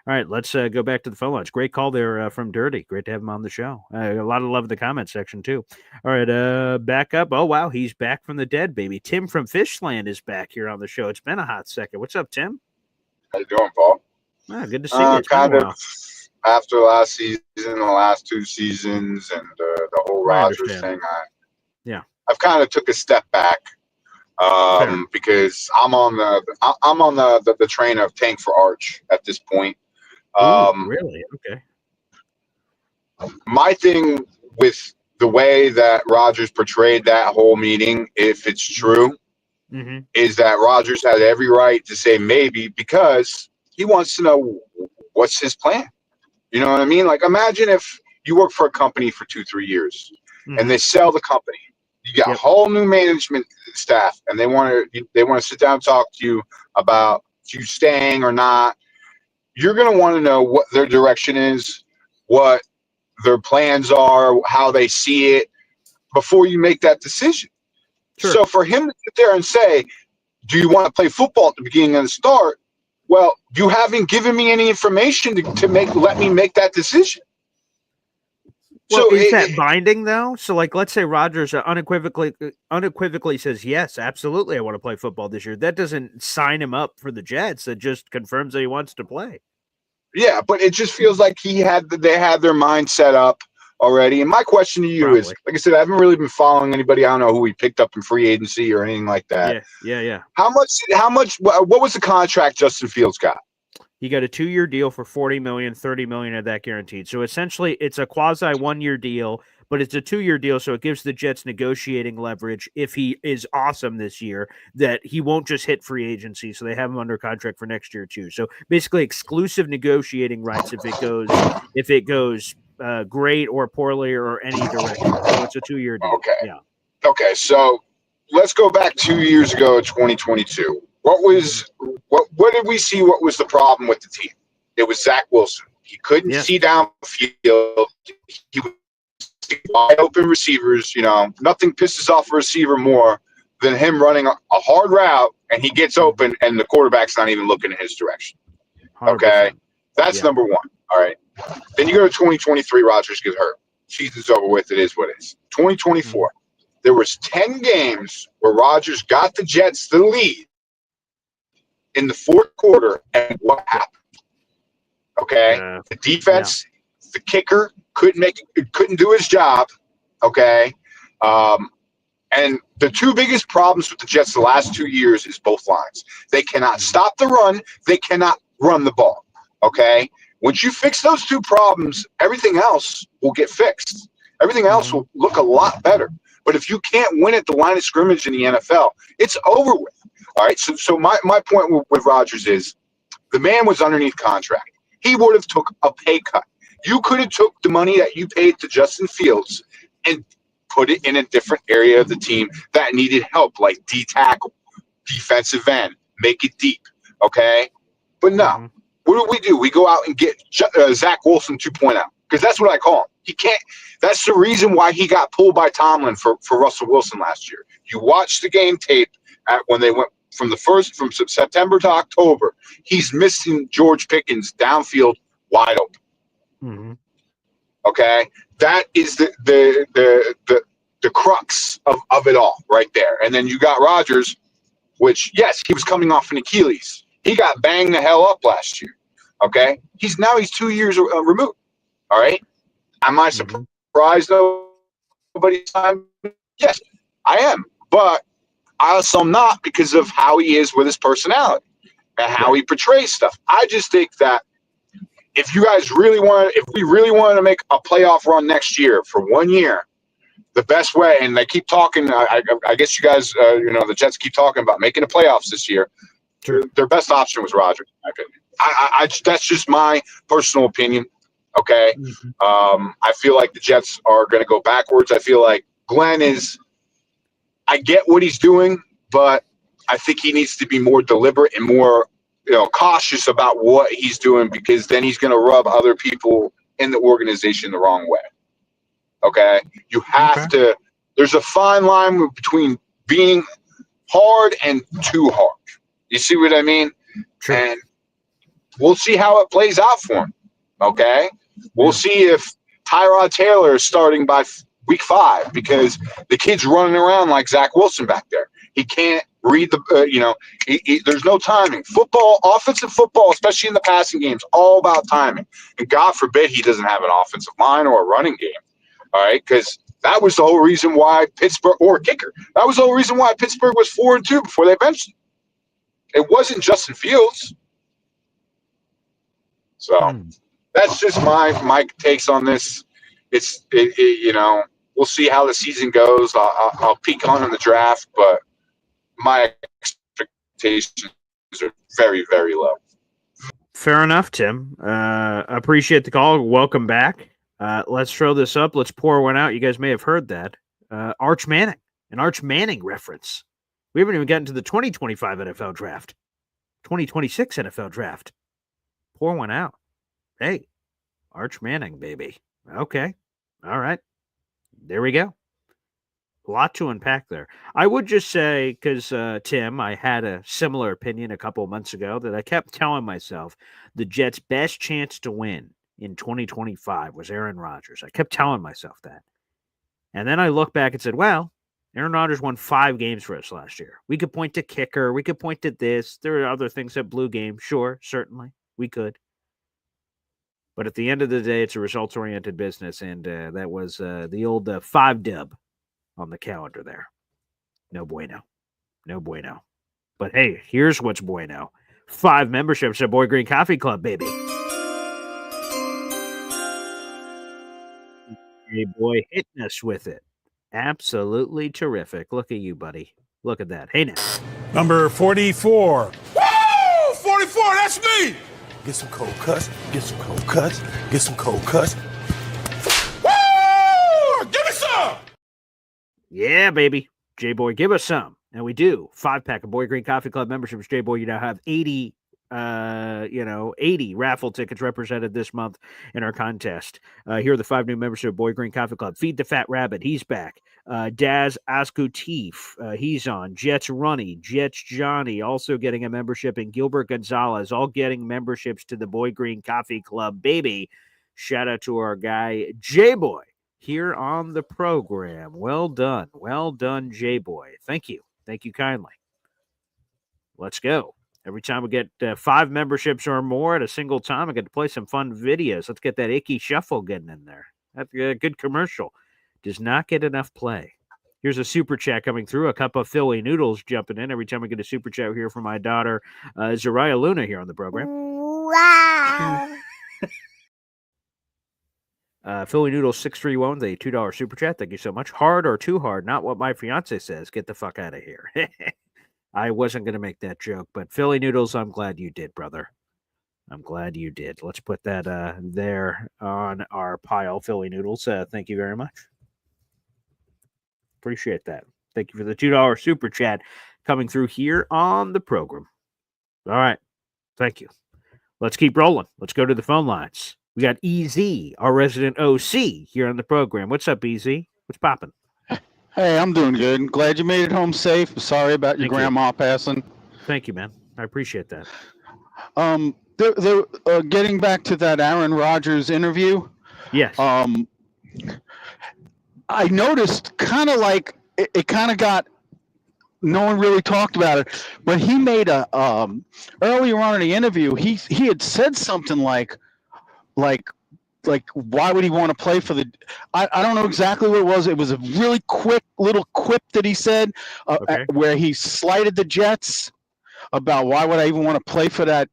All right, let's go back to the phone lines. Great call there from Dirty. Great to have him on the show. A lot of love in the comment section, too. All right, back up. Oh, wow, he's back from the dead, baby. Tim from Fishland is back here on the show. It's been a hot second. What's up, Tim?
How you doing, Paul?
Good to see you. It's
kind of after last season, the last 2 seasons, and the whole Rodgers thing, I've kind of took a step back because I'm on the train of tank for Arch at this point.
Really? Okay.
My thing with the way that Rodgers portrayed that whole meeting, if it's true, is that Rodgers had every right to say maybe because he wants to know what's his plan. You know what I mean? Like, imagine if you work for a company for 2-3 years and they sell the company. You got a whole new management staff, and they want to sit down and talk to you about you staying or not. You're going to want to know what their direction is, what their plans are, how they see it before you make that decision. Sure. So for him to sit there and say, do you want to play football at the beginning and the start? Well, you haven't given me any information to let me make that decision.
Well, is that binding though? So, like, let's say Rodgers unequivocally says, "Yes, absolutely, I want to play football this year." That doesn't sign him up for the Jets. It just confirms that he wants to play.
Yeah, but it just feels like they had their mind set up already. And my question to you is, like I said, I haven't really been following anybody. I don't know who he picked up in free agency or anything like that.
Yeah.
How much? What was the contract Justin Fields got?
He got a 2-year deal for $40 million, $30 million of that guaranteed. So essentially, it's a quasi 1-year deal, but it's a 2-year deal. So it gives the Jets negotiating leverage if he is awesome this year, that he won't just hit free agency. So they have him under contract for next year too. So basically, exclusive negotiating rights if it goes great or poorly or any direction. So it's a 2-year deal.
Okay.
Yeah.
Okay. So let's go back 2 years ago, 2022. What did we see? What was the problem with the team? It was Zach Wilson. He couldn't see downfield. He was wide open receivers. Nothing pisses off a receiver more than him running a hard route and he gets open and the quarterback's not even looking in his direction.
100%.
Okay, that's number one. All right. Then you go to 2023. Rodgers gets hurt. Season's over with. It is what it is. 2024. There was 10 games where Rodgers got the Jets the lead in the fourth quarter, and what happened? Okay, the defense, the kicker couldn't do his job. Okay, and the two biggest problems with the Jets the last 2 years is both lines. They cannot stop the run. They cannot run the ball. Okay, once you fix those two problems, everything else will get fixed. Everything else will look a lot better. But if you can't win at the line of scrimmage in the NFL, it's over with. All right. So my point with Rodgers is the man was underneath contract. He would have took a pay cut. You could have took the money that you paid to Justin Fields and put it in a different area of the team that needed help, like D tackle, defensive end, make it deep. Okay. But no, what do? We go out and get Zach Wilson 2.0 because that's what I call him. He can't. That's the reason why he got pulled by Tomlin for Russell Wilson last year. You watch the game tape when they went from September to October. He's missing George Pickens downfield wide open. Okay, that is the crux of it all right there. And then you got Rodgers, which yes, he was coming off an Achilles. He got banged the hell up last year. Okay, he's 2 years removed. All right, am I surprised nobody's time? Yes, I am, but I also am not because of how he is with his personality and how he portrays stuff. I just think that if we really wanted to make a playoff run next year for 1 year, the best way, and they keep talking, I guess you guys, the Jets keep talking about making the playoffs this year. Sure. Their best option was Rodgers, in my opinion. That's just my personal opinion. Okay. I feel like the Jets are going to go backwards. I feel like Glenn I get what he's doing, but I think he needs to be more deliberate and more, cautious about what he's doing because then he's going to rub other people in the organization the wrong way. Okay. You have to, there's a fine line between being hard and too hard. You see what I mean? Sure. And we'll see how it plays out for him. Okay. We'll see if Tyrod Taylor is starting by week 5 because the kid's running around like Zach Wilson back there. He can't read there's no timing. Football, offensive football, especially in the passing games, all about timing. And God forbid he doesn't have an offensive line or a running game. All right. Because that was the whole reason why Pittsburgh, or a kicker, that was the whole reason why Pittsburgh was 4-2 before they benched him. It wasn't Justin Fields. So that's just my takes on this. We'll see how the season goes. I'll peek on in the draft, but my expectations are very, very low.
Fair enough, Tim. Appreciate the call. Welcome back. Let's throw this up. Let's pour one out. You guys may have heard that. Arch Manning, an Arch Manning reference. We haven't even gotten to the 2025 NFL draft. 2026 NFL draft. Pour one out. Hey, Arch Manning, baby. Okay. All right. There we go. A lot to unpack there. I would just say, because, Tim, I had a similar opinion a couple of months ago that I kept telling myself the Jets' best chance to win in 2025 was Aaron Rodgers. I kept telling myself that. And then I look back and said, well, Aaron Rodgers won 5 games for us last year. We could point to kicker. We could point to this. There are other things that blew game. Sure, certainly. We could. But at the end of the day, it's a results-oriented business, and that was the old 5 dub on the calendar there. No bueno. No bueno. But hey, here's what's bueno. 5 memberships at Boy Green Coffee Club, baby. Hey, boy, hitting us with it. Absolutely terrific. Look at you, buddy. Look at that. Hey, now.
Number 44.
Woo! 44, that's me!
Get some cold cuts. Get some cold cuts. Get some cold cuts.
Woo! Give me some!
Yeah, baby. J-Boy, give us some. And we do. 5-pack of Boy Green Coffee Club memberships. J-Boy, you now have 80 80 raffle tickets represented this month in our contest. Here are the 5 new members of Boy Green Coffee Club. Feed the Fat Rabbit, he's back. Daz Askutif, he's on. Jets Runny, Jets Johnny, also getting a membership, and Gilbert Gonzalez, all getting memberships to the Boy Green Coffee Club. Baby, shout out to our guy J-Boy here on the program. Well done, J-Boy. Thank you kindly. Let's go. Every time we get 5 memberships or more at a single time, I get to play some fun videos. Let's get that Icky Shuffle getting in there. That's a good commercial. Does not get enough play. Here's a super chat coming through. A cup of Philly noodles jumping in. Every time we get a super chat, we hear from my daughter, Zariah Luna, here on the program.
Wow.
Philly Noodles 631, the $2 super chat. Thank you so much. Hard or too hard? Not what my fiance says. Get the fuck out of here. I wasn't going to make that joke, but Philly Noodles, I'm glad you did, brother. I'm glad you did. Let's put that there on our pile, Philly Noodles. Thank you very much. Appreciate that. Thank you for the $2 super chat coming through here on the program. All right. Thank you. Let's keep rolling. Let's go to the phone lines. We got EZ, our resident OC, here on the program. What's up, EZ? What's popping?
Hey, I'm doing good. Glad you made it home safe. Sorry about your grandma passing.
Thank you, man. I appreciate that.
Getting back to that Aaron Rodgers interview.
Yes.
I noticed kind of like it kind of got. No one really talked about it, but he made a earlier on in the interview. He had said something like why would he want to play for the I don't know exactly what it was. It was a really quick little quip that he said where he slighted the Jets about why would I even want to play for that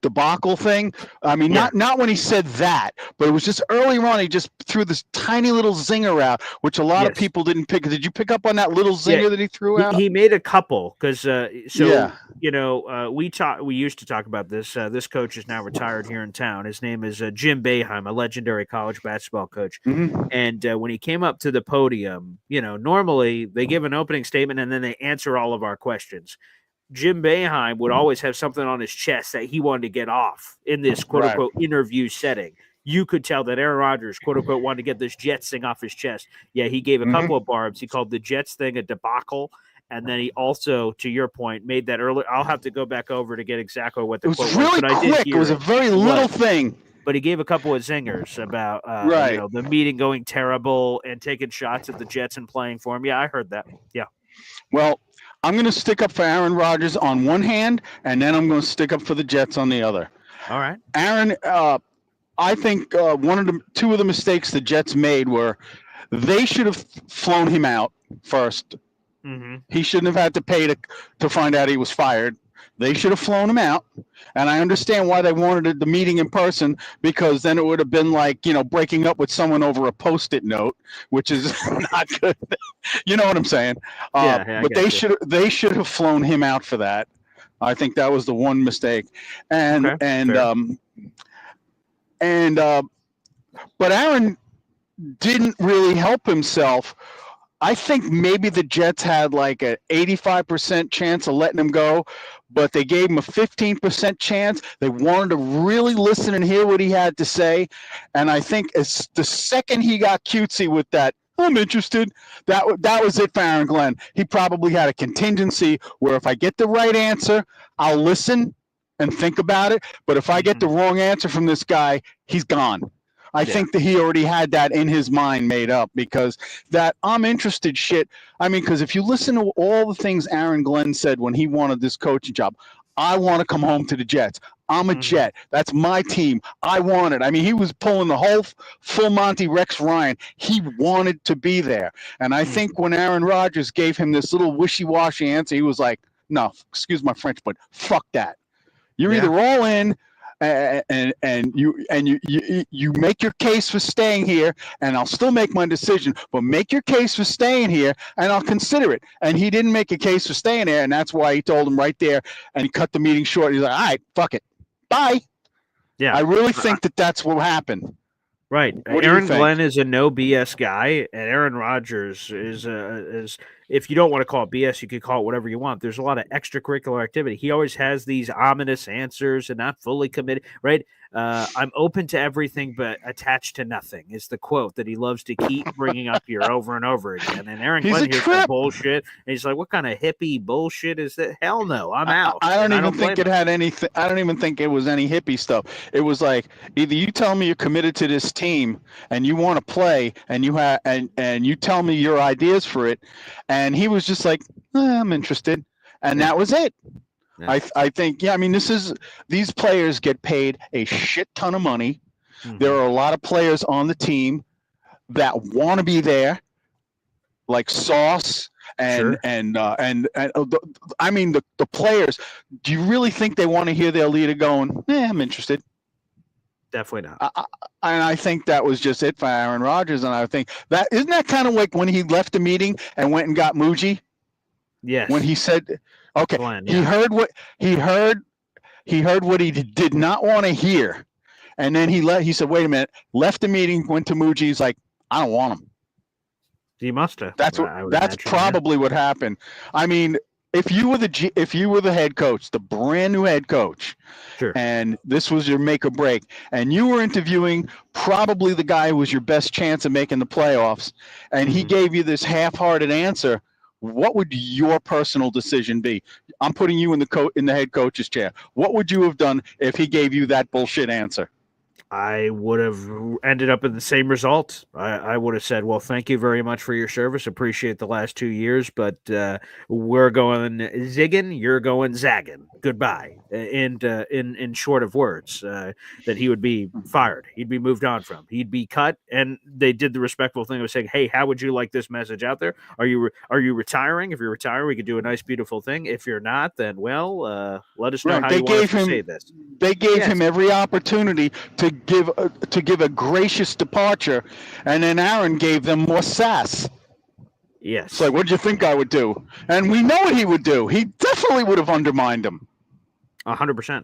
debacle thing. I mean, not when he said that, but it was just earlier on. He just threw this tiny little zinger out, which a lot of people didn't pick. Did you pick up on that little zinger that he threw out?
He made a couple because we used to talk about this. This coach is now retired here in town. His name is Jim Boeheim, a legendary college basketball coach.
Mm-hmm.
And when he came up to the podium, normally they give an opening statement and then they answer all of our questions. Jim Boeheim would always have something on his chest that he wanted to get off in this quote-unquote interview setting. You could tell that Aaron Rodgers, quote-unquote, wanted to get this Jets thing off his chest. Yeah, he gave a couple of barbs. He called the Jets thing a debacle. And then he also, to your point, made that early. I'll have to go back over to get exactly what the quote was.
Really quick. It was a very little thing.
But he gave a couple of zingers about the meeting going terrible and taking shots at the Jets and playing for him. Yeah, I heard that. Yeah.
Well, I'm going to stick up for Aaron Rodgers on one hand, and then I'm going to stick up for the Jets on the other.
All right.
Aaron, I think two of the mistakes the Jets made were they should have flown him out first.
Mm-hmm.
He shouldn't have had to pay to find out he was fired. They should have flown him out. And I understand why they wanted the meeting in person, because then it would have been like, breaking up with someone over a Post-it note, which is not good. You know what I'm saying? But they should have flown him out for that. I think that was the one mistake. But Aaron didn't really help himself. I think maybe the Jets had like an 85% chance of letting him go, but they gave him a 15% chance. They wanted to really listen and hear what he had to say. And I think as the second he got cutesy with that, I'm interested, that was it for Aaron Glenn. He probably had a contingency where if I get the right answer, I'll listen and think about it. But if I get the wrong answer from this guy, he's gone. I think that he already had that in his mind made up, because that I'm interested shit. I mean, because if you listen to all the things Aaron Glenn said when he wanted this coaching job, I want to come home to the Jets. I'm a Jet. That's my team. I want it. I mean, he was pulling the whole full Monty Rex Ryan. He wanted to be there. And I think when Aaron Rodgers gave him this little wishy-washy answer, he was like, no, excuse my French, but fuck that. You're either all in and you make your case for staying here, and I'll still make my decision, but make your case for staying here and I'll consider it. And he didn't make a case for staying there, and that's why he told him right there, and he cut the meeting short. He's like, all right, fuck it, bye.
Yeah,
I really think that that's what happened.
Right.
What do you
Aaron
think?
Glenn is a no BS guy, and Aaron Rodgers is if you don't want to call it BS, you could call it whatever you want. There's a lot of extracurricular activity. He always has these ominous answers and not fully committed. Right. I'm open to everything, but attached to nothing is the quote that he loves to keep bringing up here over and over again. And Aaron
He's
Glenn
a
hears that
trip.
bullshit, and he's like, "What kind of hippie bullshit is that? Hell no, I'm out."
I don't
And I
even
don't
think
blame
it
him.
had anything. I don't even think it was any hippie stuff. It was like either you tell me you're committed to this team and you want to play, and you have and you tell me your ideas for it, and he was just like, I'm interested, and that was it.
Yeah.
I think I mean these players get paid a shit ton of money. There are a lot of players on the team that want to be there, like Sauce and I mean the players. Do you really think they want to hear their leader going, I'm interested?
Definitely not.
And I think that was just it for Aaron Rodgers. And I think that isn't that kind of like when he left the meeting and went and got Muji.
Yes.
When he said, okay,
Glenn,
he heard what he heard. He heard what he did not want to hear, and then he said, wait a minute. Left the meeting, went to Muji. He's like, I don't want him.
He must have.
That's probably what happened. I mean, if you were the head coach, the brand new head coach,
sure,
and this was your make or break, and you were interviewing probably the guy who was your best chance of making the playoffs, and he gave you this half-hearted answer, what would your personal decision be? I'm putting you in the head coach's chair. What would you have done if he gave you that bullshit answer?
I would have ended up in the same result. I would have said, well, thank you very much for your service. Appreciate the last 2 years, but we're going zigging, you're going zagging. Goodbye. And in short of words, that he would be fired. He'd be moved on from. He'd be cut. And they did the respectful thing of saying, hey, how would you like this message out there? Are you retiring? If you're retiring, we could do a nice, beautiful thing. If you're not, then, well, let us know how you want us to say this.
They gave him every opportunity to give a gracious departure, and then Aaron gave them more sass.
Yes.
It's like, what do you think I would do? And we know what he would do. He definitely would have undermined him.
100%.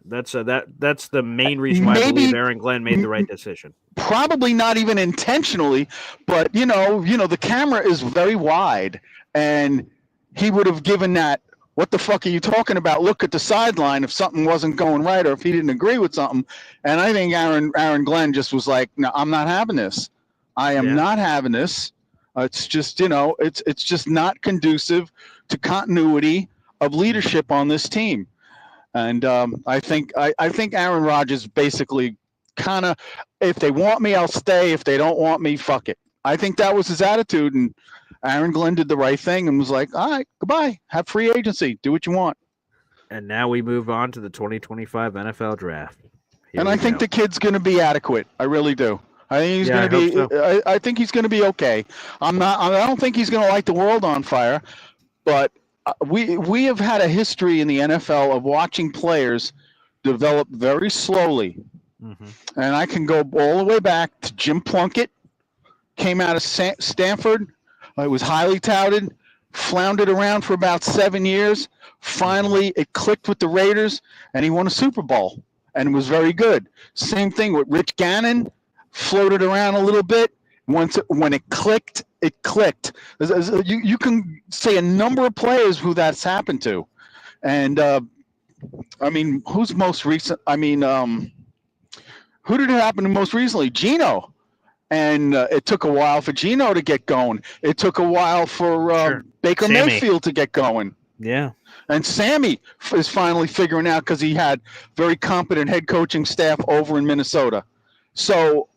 That's the main reason why I believe Aaron Glenn made the right decision.
Probably not even intentionally, but you know, the camera is very wide, and he would have given that. What the fuck are you talking about? Look at the sideline if something wasn't going right or if he didn't agree with something. And I think Aaron Glenn just was like, no, I'm not having this. I am not having this. It's just, it's just not conducive to continuity of leadership on this team. And I think Aaron Rodgers basically kind of, if they want me, I'll stay. If they don't want me, fuck it. I think that was his attitude. And Aaron Glenn did the right thing and was like, all right, goodbye. Have free agency. Do what you want.
And now we move on to the 2025 NFL Draft.
And I think the kid's going to be adequate. I really do. I think he's going to be. So. I think he's going to be okay. I don't think he's going to light the world on fire, but we have had a history in the NFL of watching players develop very slowly. Mm-hmm. And I can go all the way back to Jim Plunkett, came out of Stanford. It was highly touted, floundered around for about 7 years. Finally, it clicked with the Raiders, and he won a Super Bowl, and was very good. Same thing with Rich Gannon, floated around a little bit. When it clicked, it clicked. You can say a number of players who that's happened to. And, I mean, who's most recent? I mean, who did it happen to most recently? Geno. And it took a while for Geno to get going. It took a while for Baker Mayfield to get going.
Yeah.
And Sammy is finally figuring out because he had very competent head coaching staff over in Minnesota. So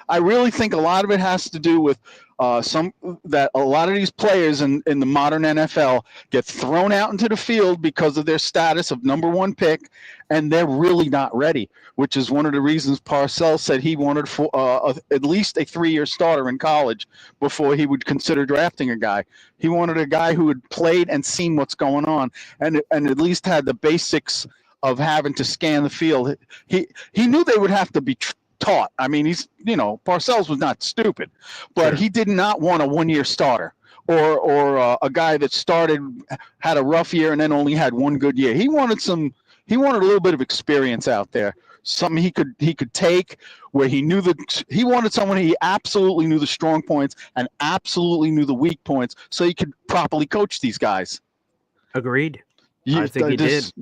I really think a lot of it has to do with a lot of these players in the modern NFL get thrown out into the field because of their status of number one pick, and they're really not ready, which is one of the reasons Parcells said he wanted at least a 3-year starter in college before he would consider drafting a guy. He wanted a guy who had played and seen what's going on and at least had the basics of having to scan the field. He knew they would have to be taught. I mean, Parcells was not stupid, but he did not want a 1-year starter or a guy that had a rough year and then only had one good year. He wanted a little bit of experience out there. something he could take, where he wanted someone he absolutely knew the strong points and absolutely knew the weak points, so he could properly coach these guys.
Agreed. I think he did.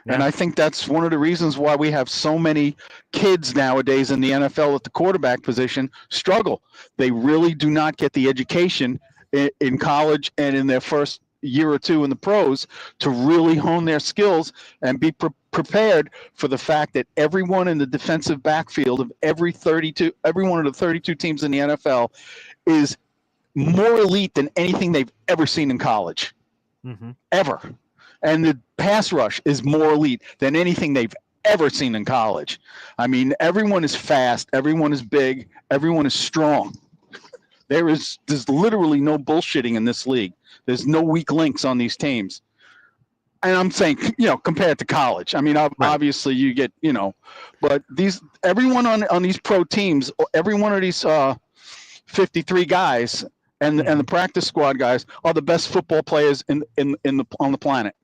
And I think that's one of the reasons why we have so many kids nowadays in the NFL at the quarterback position struggle. They really do not get the education in college and in their first year or two in the pros to really hone their skills and be prepared for the fact that everyone in the defensive backfield of every one of the 32 teams in the NFL is more elite than anything they've ever seen in college. Ever. And the pass rush is more elite than anything they've ever seen in college. I mean, everyone is fast, everyone is big, everyone is strong. There's literally no bullshitting in this league. There's no weak links on these teams. And I'm saying, compared to college. I mean, obviously you get, but everyone on these pro teams, every one of these 53 guys and the practice squad guys are the best football players on the planet.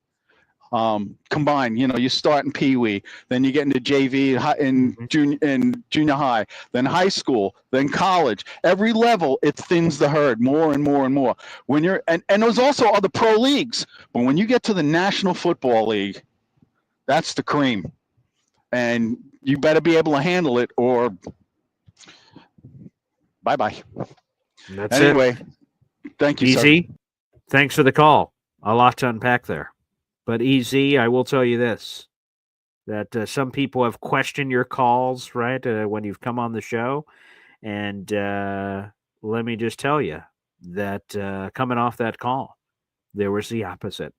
Combined, you start in Pee Wee, then you get into JV and junior high, then high school, then college. Every level, it thins the herd more and more and more. When you're and there's also other pro leagues, but when you get to the National Football League, that's the cream, and you better be able to handle it, or bye bye.
That's
anyway. Thank you,
Easy.
sir.
Thanks for the call. A lot to unpack there. But Easy, I will tell you this, that some people have questioned your calls, right, when you've come on the show. And let me just tell you that coming off that call, there was the opposite.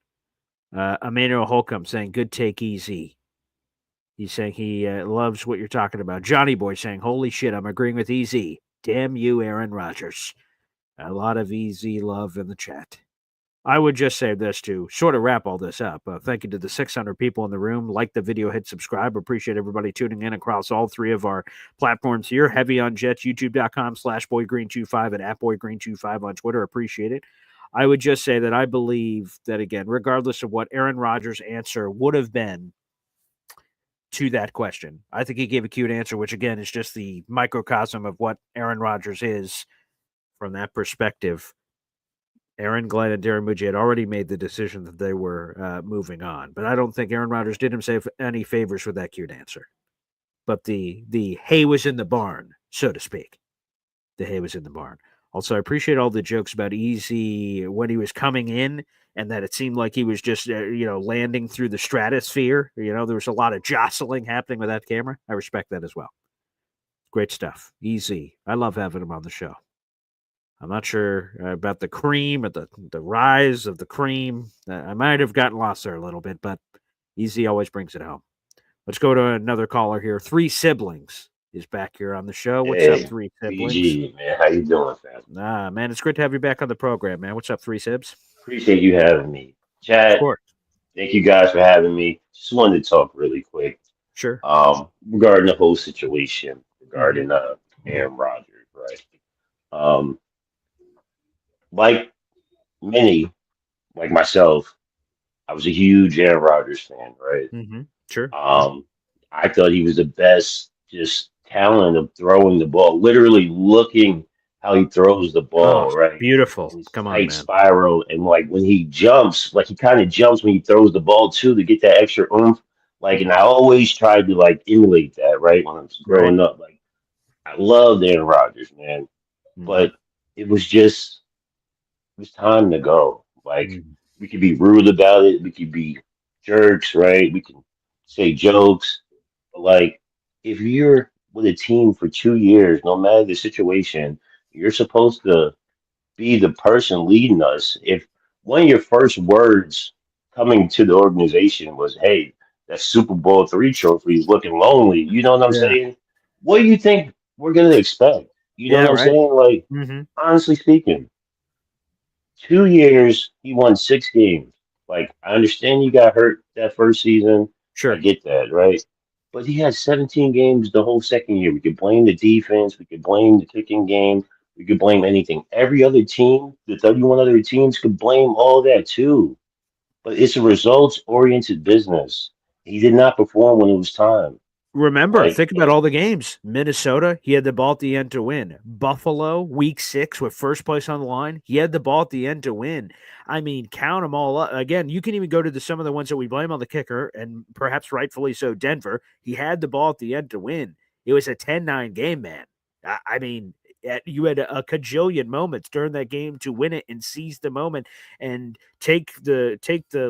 Emmanuel Holcomb saying, good take, Easy. He's saying he loves what you're talking about. Johnny Boy saying, holy shit, I'm agreeing with Easy. Damn you, Aaron Rodgers. A lot of Easy love in the chat. I would just say this to sort of wrap all this up. Thank you to the 600 people in the room. Like the video, hit subscribe. Appreciate everybody tuning in across all three of our platforms here. Heavy on Jets, youtube.com/boygreen25 and @boygreen25 on Twitter. Appreciate it. I would just say that I believe that, again, regardless of what Aaron Rodgers' answer would have been to that question, I think he gave a cute answer, which, again, is just the microcosm of what Aaron Rodgers is from that perspective. Aaron Glenn and Darren Muji had already made the decision that they were moving on. But I don't think Aaron Rodgers did himself any favors with that cute answer. But the hay was in the barn, so to speak. The hay was in the barn. Also, I appreciate all the jokes about Easy when he was coming in and that it seemed like he was just, landing through the stratosphere. There was a lot of jostling happening with that camera. I respect that as well. Great stuff. Easy. I love having him on the show. I'm not sure about the cream or the rise of the cream. I might have gotten lost there a little bit, but Easy always brings it home. Let's go to another caller here. Three Siblings is back here on the show. What's up, Three Siblings?
BG, man. How you doing, fam?
Man, it's great to have you back on the program, man. What's up, Three Sibs?
Appreciate you having me. Chad,
of course.
Thank you guys for having me. Just wanted to talk really quick.
Sure.
Regarding the whole situation, regarding Aaron Rodgers, right? Like many, like myself, I was a huge Aaron Rodgers fan, right?
Sure.
I thought he was the best, just talent of throwing the ball. Literally looking how he throws the ball, right?
Beautiful. Come on, man.
Spiral, and like when he jumps, like he kind of jumps when he throws the ball too to get that extra oomph. Like, and I always tried to like emulate that, right? When I was growing up, like I loved Aaron Rodgers, man, but it was time to go. Like we could be rude about it, we could be jerks, right? We can say jokes, but like if you're with a team for 2 years, no matter the situation, you're supposed to be the person leading us. If one of your first words coming to the organization was, "Hey, that Super Bowl III trophy is looking lonely," you know what I'm saying? What do you think we're gonna expect? You know what I'm saying? Like, honestly speaking, 2 years, he won 6 games. Like, I understand you got hurt that first season.
Sure.
I get that, right? But he had 17 games the whole second year. We could blame the defense. We could blame the kicking game. We could blame anything. Every other team, the 31 other teams, could blame all that too. But it's a results-oriented business. He did not perform when it was time.
Remember,
Like,
think about all the games. Minnesota, he had the ball at the end to win. Buffalo, week 6 with first place on the line, he had the ball at the end to win. I mean, count them all up. Again, you can even go to some of the ones that we blame on the kicker, and perhaps rightfully so, Denver. He had the ball at the end to win. It was a 10-9 game, man. I mean, you had a cajillion moments during that game to win it and seize the moment and take the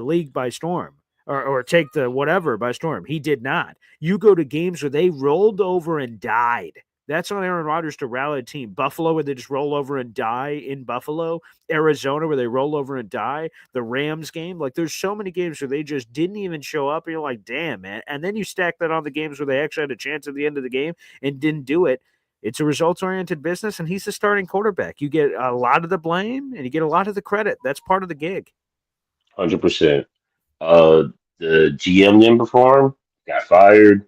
league by storm. Or take the whatever by storm. He did not. You go to games where they rolled over and died. That's on Aaron Rodgers to rally a team. Buffalo, where they just roll over and die in Buffalo. Arizona, where they roll over and die. The Rams game. Like, there's so many games where they just didn't even show up. And you're like, damn, man. And then you stack that on the games where they actually had a chance at the end of the game and didn't do it. It's a results-oriented business, and he's the starting quarterback. You get a lot of the blame, and you get a lot of the credit. That's part of the gig.
100%. The GM didn't perform, got fired.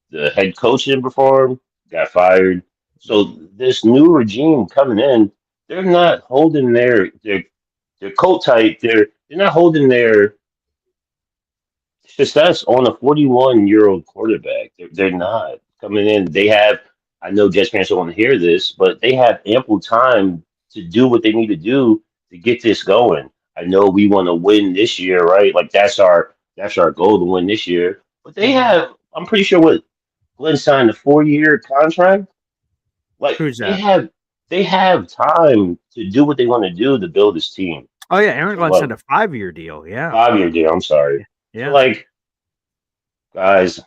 The head coach didn't perform, got fired. So this new regime coming in, they're not holding their coat tight. They're not holding their success on a 41-year-old quarterback. They're not coming in. They have, I know Jets fans don't want to hear this, but they have ample time to do what they need to do to get this going. I know we want to win this year, right? Like that's our goal to win this year. But they have, I'm pretty sure what Glenn signed a 4-year contract. Like
Who's
they
that?
have time to do what they want to do to build this team.
Oh, yeah. Aaron
So
Glenn
like
signed a 5-year deal. Yeah.
5-year deal. I'm sorry. So
Yeah.
like, guys,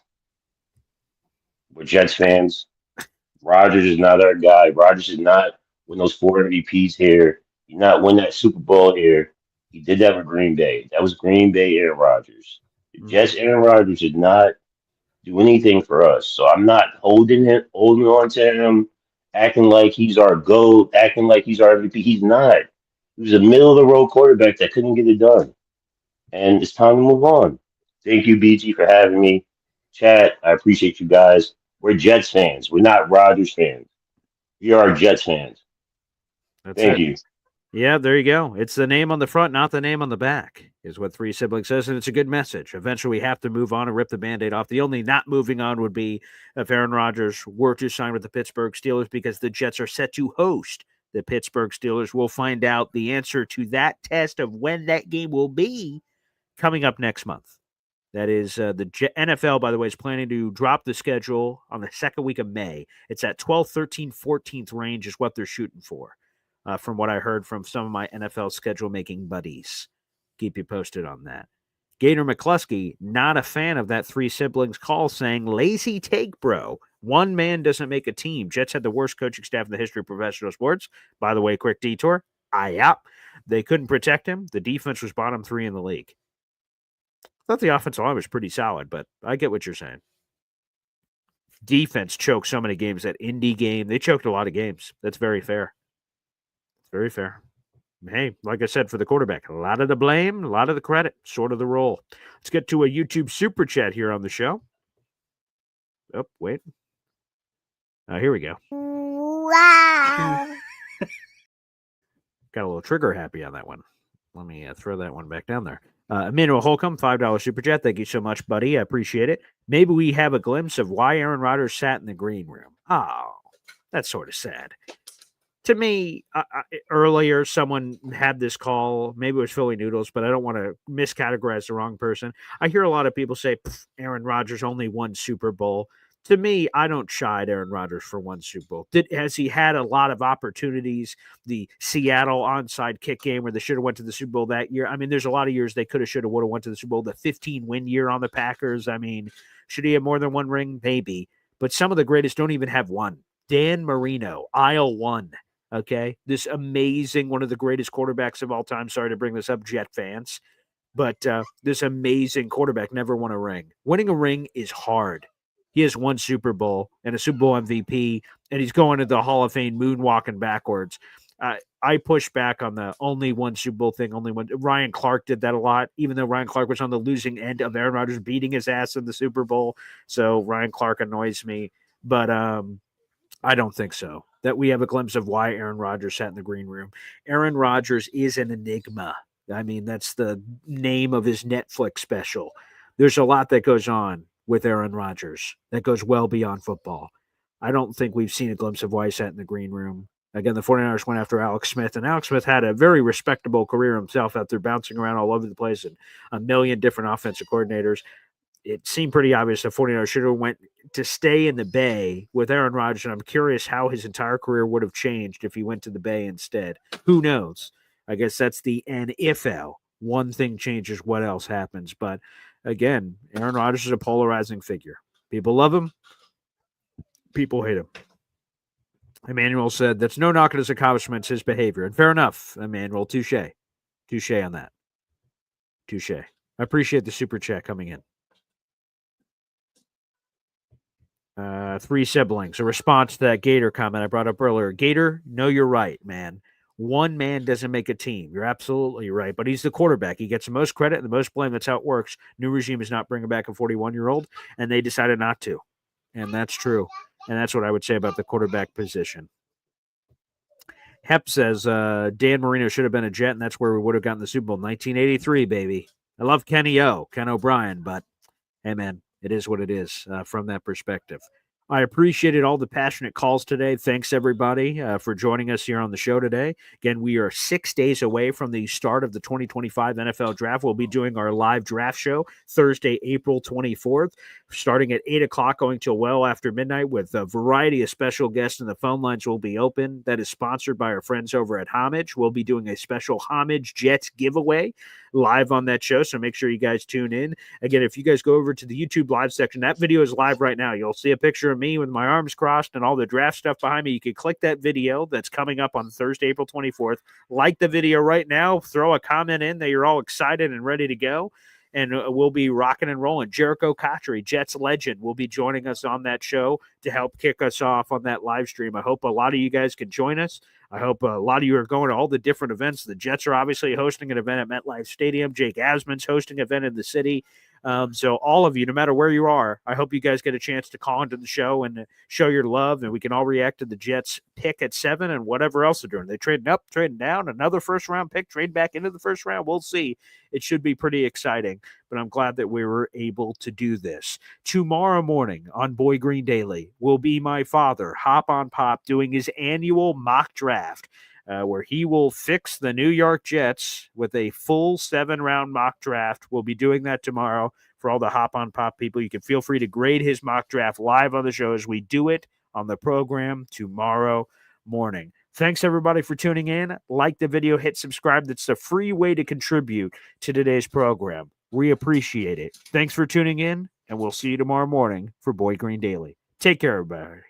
we're Jets fans. Rodgers is not our guy. Rodgers is not win those 4 MVPs here. He not win that Super Bowl here. He did that with Green Bay. That was Green Bay Aaron Rodgers. The Jets Aaron Rodgers did not do anything for us. So I'm not holding on to him, acting like he's our GOAT, acting like he's our MVP. He's not. He was a middle of the road quarterback that couldn't get it done. And it's time to move on. Thank you, BG, for having me. Chat, I appreciate you guys. We're Jets fans. We're not Rodgers fans. We are Jets fans.
That's
Thank
it.
you.
Yeah, there you go. It's the name on the front, not the name on the back, is what Three Siblings says, and it's a good message. Eventually, we have to move on and rip the Band-Aid off. The only not moving on would be if Aaron Rodgers were to sign with the Pittsburgh Steelers, because the Jets are set to host the Pittsburgh Steelers. We'll find out the answer to that test of when that game will be coming up next month. That is the NFL, by the way, is planning to drop the schedule on the second week of May. It's at 12th, 13th, 14th range is what they're shooting for, from what I heard from some of my NFL schedule-making buddies. Keep you posted on that. Gator McCluskey, not a fan of that Three Siblings call, saying, lazy take, bro. One man doesn't make a team. Jets had the worst coaching staff in the history of professional sports. By the way, quick detour. They couldn't protect him. The defense was bottom 3 in the league. I thought the offensive line was pretty solid, but I get what you're saying. Defense choked so many games. That Indy game, they choked a lot of games. That's very fair. It's very fair. Hey, like I said, for the quarterback, a lot of the blame, a lot of the credit, sort of the role. Let's get to a YouTube super chat here on the show. Oh, wait. Here we go.
Wow.
Got a little trigger happy on that one. Let me throw that one back down there. Emmanuel Holcomb, $5 super chat. Thank you so much, buddy. I appreciate it. Maybe we have a glimpse of why Aaron Rodgers sat in the green room. Oh, that's sort of sad. To me, earlier, someone had this call. Maybe it was Philly Noodles, but I don't want to miscategorize the wrong person. I hear a lot of people say, Aaron Rodgers only won Super Bowl. To me, I don't chide Aaron Rodgers for one Super Bowl. Has he had a lot of opportunities? The Seattle onside kick game where they should have went to the Super Bowl that year. I mean, there's a lot of years they could have, should have, would have went to the Super Bowl. The 15-win year on the Packers. I mean, should he have more than one ring? Maybe. But some of the greatest don't even have one. Dan Marino, aisle 1. Okay, this amazing, one of the greatest quarterbacks of all time. Sorry to bring this up, Jet fans. But this amazing quarterback never won a ring. Winning a ring is hard. He has one Super Bowl and a Super Bowl MVP, and he's going to the Hall of Fame moonwalking backwards. I push back on the only one Super Bowl thing, only one. Ryan Clark did that a lot, even though Ryan Clark was on the losing end of Aaron Rodgers beating his ass in the Super Bowl. So Ryan Clark annoys me. But I don't think so. That we have a glimpse of why Aaron Rodgers sat in the green room. Aaron Rodgers is an enigma. I mean, that's the name of his Netflix special. There's a lot that goes on with Aaron Rodgers that goes well beyond football. I don't think we've seen a glimpse of Weissat in the green room. Again, the 49ers went after Alex Smith, and Alex Smith had a very respectable career himself after bouncing around all over the place and a million different offensive coordinators. It seemed pretty obvious the 49ers should have went to stay in the Bay with Aaron Rodgers, and I'm curious how his entire career would have changed if he went to the Bay instead. Who knows? I guess that's the NFL. One thing changes, what else happens? But again, Aaron Rodgers is a polarizing figure. People love him. People hate him. Emmanuel said, that's no knock at his accomplishments, his behavior. And fair enough, Emmanuel. Touche. Touche on that. Touche. I appreciate the super chat coming in. 3 siblings. A response to that Gator comment I brought up earlier. Gator, no, you're right, man. One man doesn't make a team. You're absolutely right. But he's the quarterback. He gets the most credit and the most blame. That's how it works. New regime is not bringing back a 41-year-old, and they decided not to. And that's true. And that's what I would say about the quarterback position. Hep says, Dan Marino should have been a Jet, and that's where we would have gotten the Super Bowl. 1983, baby. I love Ken O'Brien, but, hey, man, it is what it is from that perspective. I appreciated all the passionate calls today. Thanks, everybody, for joining us here on the show today. Again, we are 6 days away from the start of the 2025 NFL Draft. We'll be doing our live draft show Thursday, April 24th, starting at 8 o'clock, going till well after midnight with a variety of special guests, and the phone lines will be open. That is sponsored by our friends over at Homage. We'll be doing a special Homage Jets giveaway live on that show, so make sure you guys tune in. Again, if you guys go over to the YouTube live section, that video is live right now. You'll see a picture of me with my arms crossed and all the draft stuff behind me. You can click that video that's coming up on Thursday, April 24th. Like the video right now. Throw a comment in that you're all excited and ready to go. And we'll be rocking and rolling. Jericho Cotchery, Jets legend, will be joining us on that show to help kick us off on that live stream. I hope a lot of you guys can join us. I hope a lot of you are going to all the different events. The Jets are obviously hosting an event at MetLife Stadium. Jake Asman's hosting an event in the city. So all of you, no matter where you are, I hope you guys get a chance to call into the show and show your love, and we can all react to the Jets pick at 7 and whatever else they're doing. They trading up, trading down, another first-round pick, trade back into the first round. We'll see. It should be pretty exciting, but I'm glad that we were able to do this. Tomorrow morning on Boy Green Daily will be my father, Hop on Pop, doing his annual mock draft. Where he will fix the New York Jets with a full 7-round mock draft. We'll be doing that tomorrow for all the Hop on Pop people. You can feel free to grade his mock draft live on the show as we do it on the program tomorrow morning. Thanks, everybody, for tuning in. Like the video, hit subscribe. That's the free way to contribute to today's program. We appreciate it. Thanks for tuning in, and we'll see you tomorrow morning for Boy Green Daily. Take care, everybody.